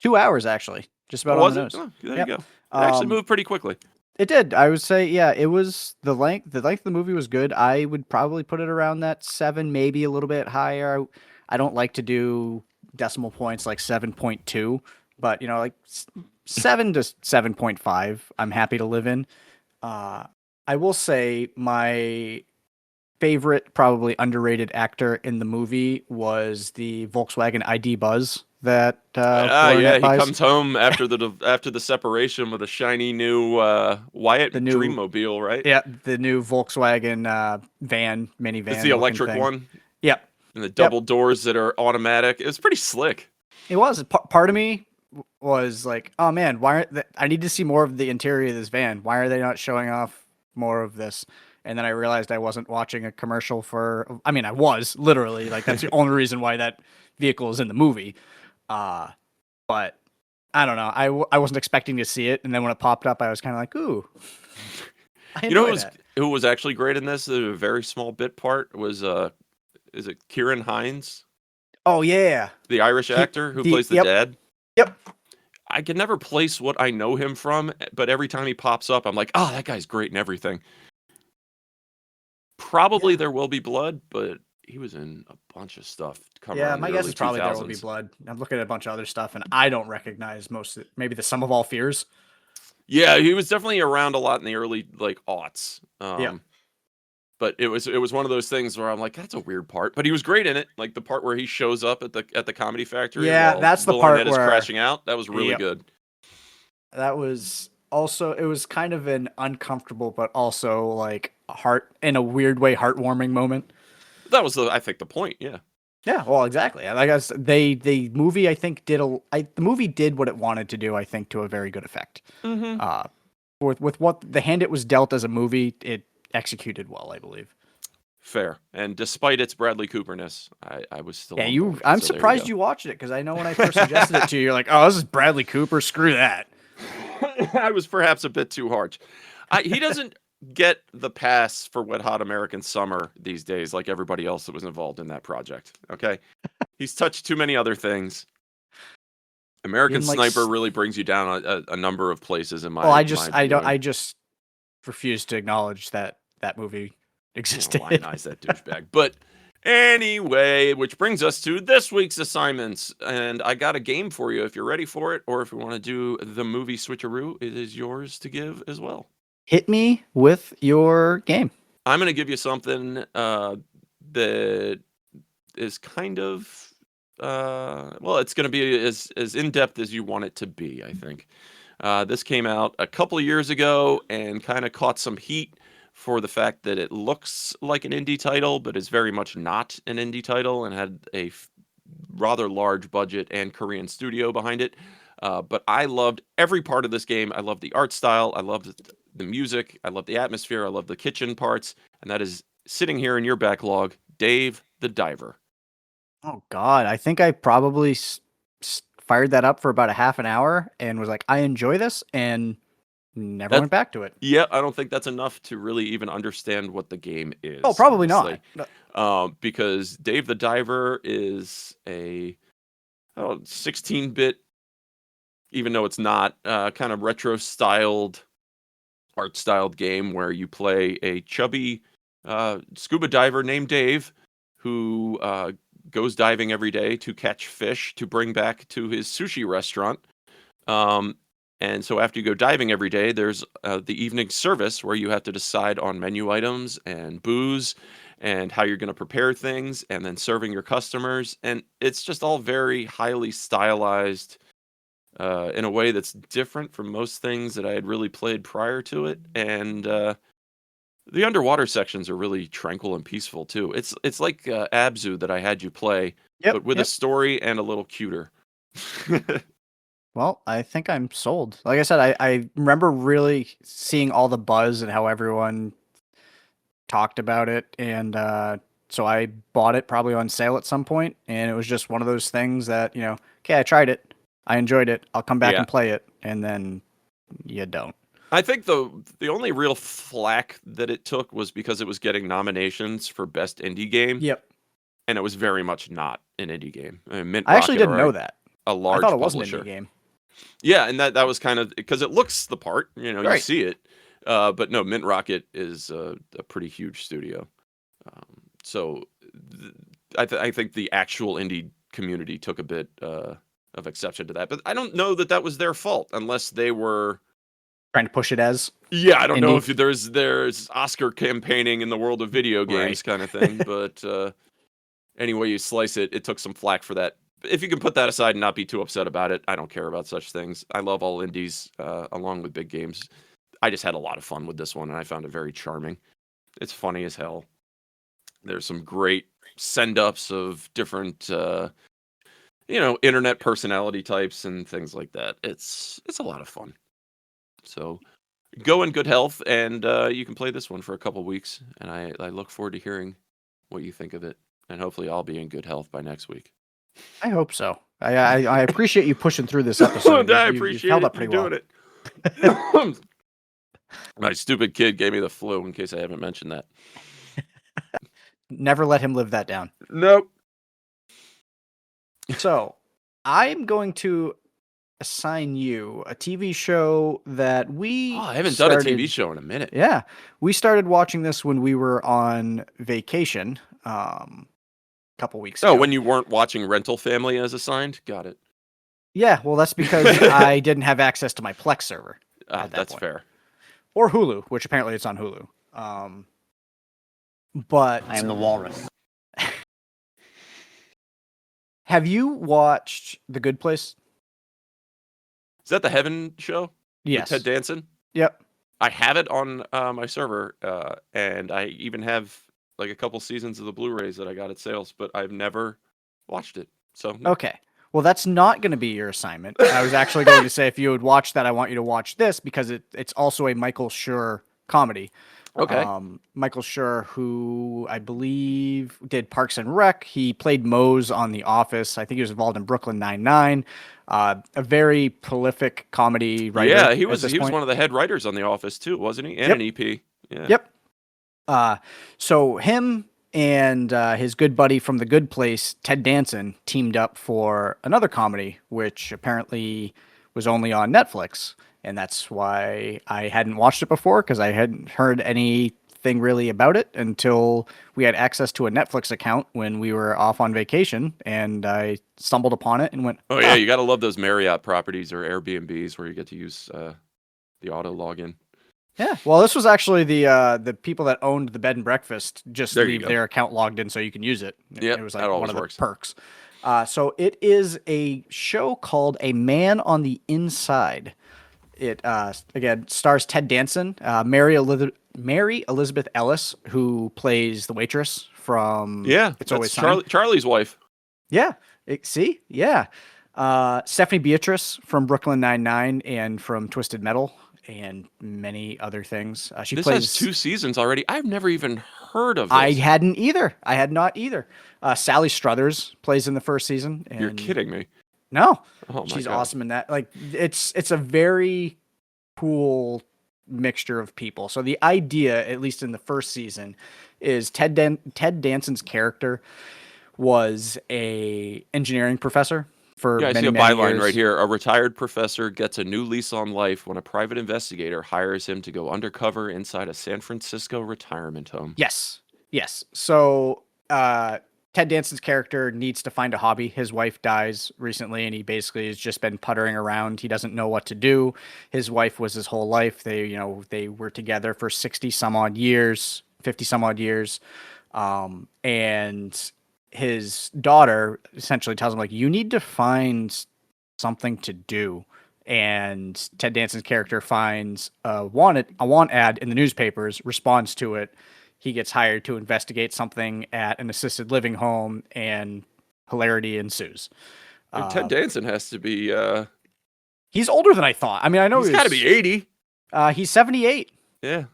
2 hours actually, just about on Was the it? nose. Oh, there Yep. you go. It actually moved pretty quickly. It did. I would say, yeah, it was the length of the movie was good. I would probably put it around that 7, maybe a little bit higher. I don't like to do decimal points like 7.2, but like 7 to 7.5, I'm happy to live in. I will say my favorite, probably underrated actor in the movie was the Volkswagen ID Buzz that Yeah, he Barnett buys. comes home after the separation with a shiny new Wyatt The new- Dreammobile, right? Yeah, the new Volkswagen minivan. It's the electric one. Yep. And the double doors that are automatic. It was pretty slick. It was. Part of me was like, oh man, why aren't I need to see more of the interior of this van. Why are they not showing off more of this? And then I realized I wasn't watching a commercial for, I mean, I was literally like, that's the only reason why that vehicle is in the movie. But I don't know. I wasn't expecting to see it. And then when it popped up, I was kind of like, ooh. Who was actually great in this? A very small bit part was is it Kieran Hines? Oh yeah, the Irish actor who plays the dad. Yep. I can never place what I know him from, but every time he pops up, I'm like, oh, that guy's great in everything. Probably There Will Be Blood, but he was in a bunch of stuff. My guess is probably There Will Be Blood. I'm looking at a bunch of other stuff, and I don't recognize most of it. Maybe The Sum of All Fears. Yeah, he was definitely around a lot in the early aughts. But it was one of those things where I'm like, that's a weird part, but he was great in it. Like the part where he shows up at the Comedy Factory. Yeah, that's the part where where crashing out. That was really good. That was also, it was kind of an uncomfortable, but also like in a weird way, heartwarming moment. That was I think the point. Yeah. Yeah, well, exactly. I guess the movie I think the movie did what it wanted to do. I think to a very good effect. Mm-hmm. Uh, with what the hand it was dealt as a movie, it executed well, I believe. Fair. And despite its Bradley Cooperness, I was still Yeah, on board. I'm So there surprised go. you watched it because I know when I first suggested it to you, you're like, "Oh, this is Bradley Cooper. Screw that." I was perhaps a bit too harsh. He doesn't get the pass for Wet Hot American Summer these days like everybody else that was involved in that project. Okay? He's touched too many other things. He American didn't like. Sniper really brings you down a number of places in Well, my my viewing. I just refuse to acknowledge that that movie existed. Lionize that douchebag. But anyway, which brings us to this week's assignments. And I got a game for you if you're ready for it, or if you want to do the movie switcheroo, it is yours to give as well. Hit me with your game. I'm going to give you something that is kind of, well, it's going to be as in-depth as you want it to be, I think. This came out a couple of years ago and kind of caught some heat for the fact that it looks like an indie title, but is very much not an indie title and had a rather large budget and Korean studio behind it. But I loved every part of this game. I loved the art style. I loved the music. I loved the atmosphere. I loved the kitchen parts. And that is sitting here in your backlog, Dave the Diver. Oh God, I think I probably fired that up for about a half an hour and was like, I enjoy this, and never went back to it. Yeah, I don't think that's enough to really even understand what the game is. Oh, probably honestly. not. Because Dave the Diver is a 16-bit, even though it's not, kind of retro-styled, art-styled game where you play a chubby scuba diver named Dave who goes diving every day to catch fish to bring back to his sushi restaurant. And so after you go diving every day, there's the evening service where you have to decide on menu items and booze and how you're going to prepare things and then serving your customers. And it's just all very highly stylized in a way that's different from most things that I had really played prior to it. And the underwater sections are really tranquil and peaceful too. It's like Abzu that I had you play, but with a story and a little cuter. Well, I think I'm sold. Like I said, I remember really seeing all the buzz and how everyone talked about it. And so I bought it probably on sale at some point. And it was just one of those things that, okay, I tried it. I enjoyed it. I'll come back and play it. And then you don't. I think the only real flack that it took was because it was getting nominations for Best Indie Game. Yep. And it was very much not an indie game. I mean, I actually didn't know that. A large I thought it publisher. was an indie game. Yeah, and that was kind of because it looks the part, you Right. see it. But no, Mint Rocket is a pretty huge studio. So I think the actual indie community took a bit of exception to that. But I don't know that was their fault unless they were trying to push it as. Yeah, I don't know if indie. there's Oscar campaigning in the world of video games kind of thing. But any way you slice it, it took some flack for that. If you can put that aside and not be too upset about it, I don't care about such things. I love all indies along with big games. I just had a lot of fun with this one, and I found it very charming. It's funny as hell. There's some great send-ups of different, internet personality types and things like that. It's a lot of fun. So go in good health, and you can play this one for a couple weeks, and I look forward to hearing what you think of it, and hopefully I'll be in good health by next week. I hope so. I appreciate you pushing through this episode. I appreciate you've held up pretty well. doing it. My stupid kid gave me the flu, in case I haven't mentioned that. Never let him live that down. Nope. So, I'm going to assign you a TV show that we I haven't done a TV show in a minute. Yeah. We started watching this when we were on vacation a couple weeks ago. Oh, when you weren't watching Rental Family as assigned? Got it. Yeah, well, that's because I didn't have access to my Plex server. That's fair. Or Hulu, which apparently it's on Hulu. But I am the walrus. have you watched The Good Place? Is that the Heaven show? Yes. With Ted Danson? Yep. I have it on my server, and I even have like a couple seasons of the Blu-rays that I got at sales, but I've never watched it. So no. Okay. Well, that's not going to be your assignment. I was actually going to say if you would watch that, I want you to watch this because it's also a Michael Schur comedy. Okay. Michael Schur, who I believe did Parks and Rec. He played Mose on The Office. I think he was involved in Brooklyn Nine-Nine. A very prolific comedy writer. Yeah, he was point. one of the head writers on The Office too, wasn't he? And an EP. Yeah. Yep. So him and his good buddy from The Good Place, Ted Danson, teamed up for another comedy, which apparently was only on Netflix. And that's why I hadn't watched it before, because I hadn't heard anything really about it until we had access to a Netflix account when we were off on vacation. And I stumbled upon it and went, Oh, yeah, you got to love those Marriott properties or Airbnbs where you get to use the auto login. Yeah, well, this was actually the people that owned the bed and breakfast just There you leave go. their account logged in so you can use it. Yep, It was that like one always of the works. perks. So it is a show called A Man on the Inside. It again stars Ted Danson, Mary Elizabeth Ellis, who plays the waitress from It's Always Sunny. Charlie's wife. Yeah, Stephanie Beatrice from Brooklyn Nine-Nine and from Twisted Metal and many other things. She This plays has 2 seasons already. I've never even heard of this. I hadn't either. I had not either. Sally Struthers plays in the first season. And You're kidding me. No, Oh my she's God. awesome in that. Like it's a very cool mixture of people. So the idea, at least in the first season, is Ted Danson's character was a engineering professor for Yeah, I many, see a many byline years. right here. A retired professor gets a new lease on life when a private investigator hires him to go undercover inside a San Francisco retirement home. Yes. So Ted Danson's character needs to find a hobby. His wife dies recently, and he basically has just been puttering around. He doesn't know what to do. His wife was his whole life. They were together for 60 some odd years, 50 some odd years. And his daughter essentially tells him, like, you need to find something to do. And Ted Danson's character finds a want ad in the newspapers, responds to it. He gets hired to investigate something at an assisted living home, and hilarity ensues. And Ted Danson has to be, He's older than I thought. I mean, I know he's got to be 80. He's 78, Yeah.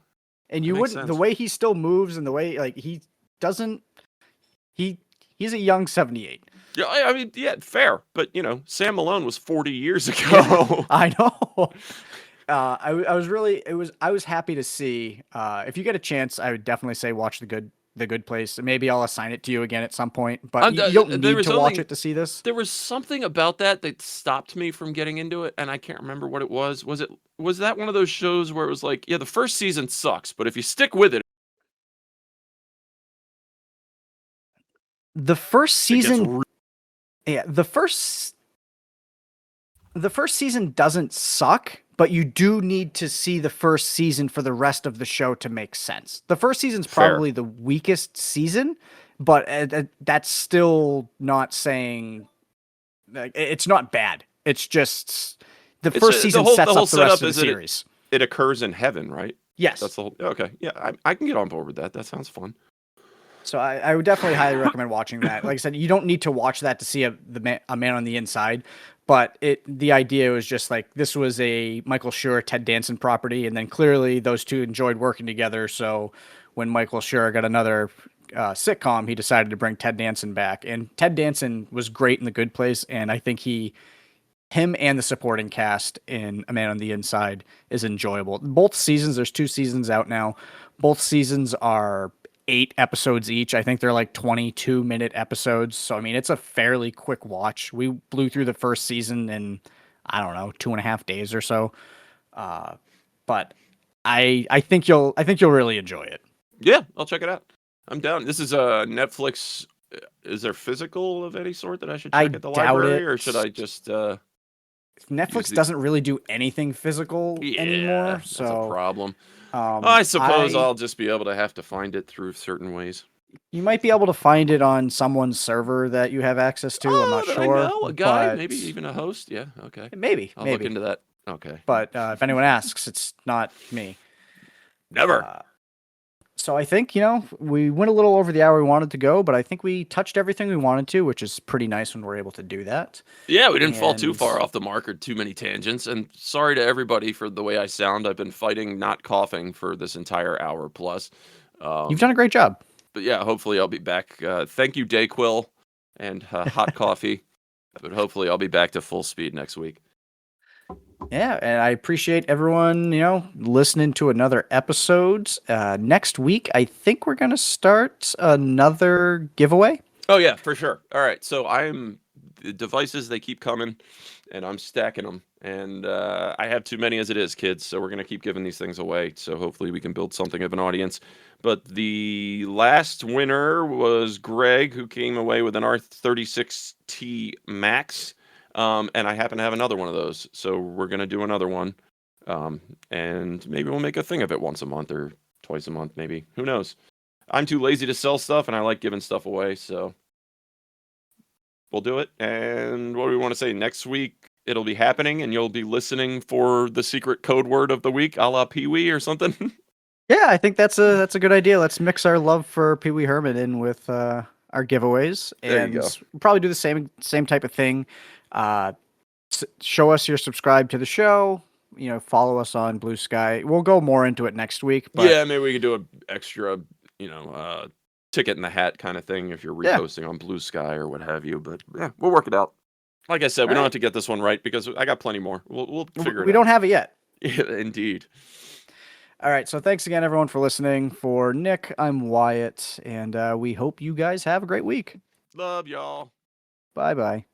and you That makes wouldn't sense. the way he still moves and the way like he doesn't. He's a young 78. Yeah, I mean, yeah, fair. But, Sam Malone was 40 years ago. I know. I was happy to see. If you get a chance, I would definitely say watch the Good Place. Maybe I'll assign it to you again at some point. But you don't need to watch it to see this. There was something about that stopped me from getting into it, and I can't remember what it was. Was that one of those shows where it was like, yeah, the first season sucks, but if you stick with it, The first it gets season, yeah, the first season doesn't suck, but you do need to see the first season for the rest of the show to make sense. The first season's Fair. probably the weakest season, but that's still not saying like, it's not bad. It's just the first season the sets whole up the rest setup of the is that series. it occurs in heaven, right? Yes. That's the whole. Okay, yeah, I can get on board with that. That sounds fun. So I would definitely highly recommend watching that. Like I said, you don't need to watch that to see a Man on the Inside, but the idea was just like this was a Michael Schur, Ted Danson property, and then clearly those two enjoyed working together. So when Michael Schur got another sitcom, he decided to bring Ted Danson back, and Ted Danson was great in The Good Place, and I think him and the supporting cast in A Man on the Inside is enjoyable. Both seasons, there's 2 seasons out now. Both seasons are 8 episodes each. I think they're like 22-minute episodes. So, I mean, it's a fairly quick watch. We blew through the first season in, I don't know, 2.5 days or so. But I think you'll really enjoy it. Yeah, I'll check it out. I'm down. This is a Netflix. Is there physical of any sort that I should check at the doubt library, it. or should I just? Netflix doesn't really do anything physical anymore. That's So a problem. I suppose I- I'll just be able to have to find it through certain ways. you might be able to find it on someone's server that you have access to. I'm not that sure. I know, a guy, but maybe even a host. Yeah, okay. Maybe. I'll look into that. Okay. But if anyone asks, it's not me. Never. So I think, we went a little over the hour we wanted to go, but I think we touched everything we wanted to, which is pretty nice when we're able to do that. Yeah, we didn't fall too And far off the mark or too many tangents. And sorry to everybody for the way I sound. I've been fighting not coughing for this entire hour plus. you've done a great job. But yeah, hopefully I'll be back. Thank you, Dayquil and hot coffee. But hopefully I'll be back to full speed next week. Yeah, and I appreciate everyone, listening to another episode. Next week, I think we're going to start another giveaway. Oh yeah, for sure. All right, so the devices, they keep coming, and I'm stacking them, and I have too many as it is, kids. So we're gonna keep giving these things away. So hopefully we can build something of an audience. But the last winner was Greg, who came away with an R36T Max, and I happen to have another one of those. So we're gonna do another one, and maybe we'll make a thing of it once a month or twice a month, maybe. Who knows? I'm too lazy to sell stuff, and I like giving stuff away, so we'll do it. And what do we want to say? Next week, it'll be happening, and you'll be listening for the secret code word of the week, a la Pee-wee or something. Yeah, I think that's a good idea. Let's mix our love for Pee Wee Herman in with our giveaways, There you and go. we'll probably do the same type of thing. Show us you're subscribed to the show. Follow us on Blue Sky. We'll go more into it next week. But Yeah, maybe we could do an extra, ticket in the hat kind of thing if you're Yeah. reposting on Blue Sky or what have you. But yeah, we'll work it out. Like I said, we don't have to get this one right because I got plenty more. We'll figure it we out. don't have it yet. Yeah, indeed. All right, so thanks again, everyone, for listening. For Nick, I'm Wyatt, and we hope you guys have a great week. Love y'all. Bye-bye.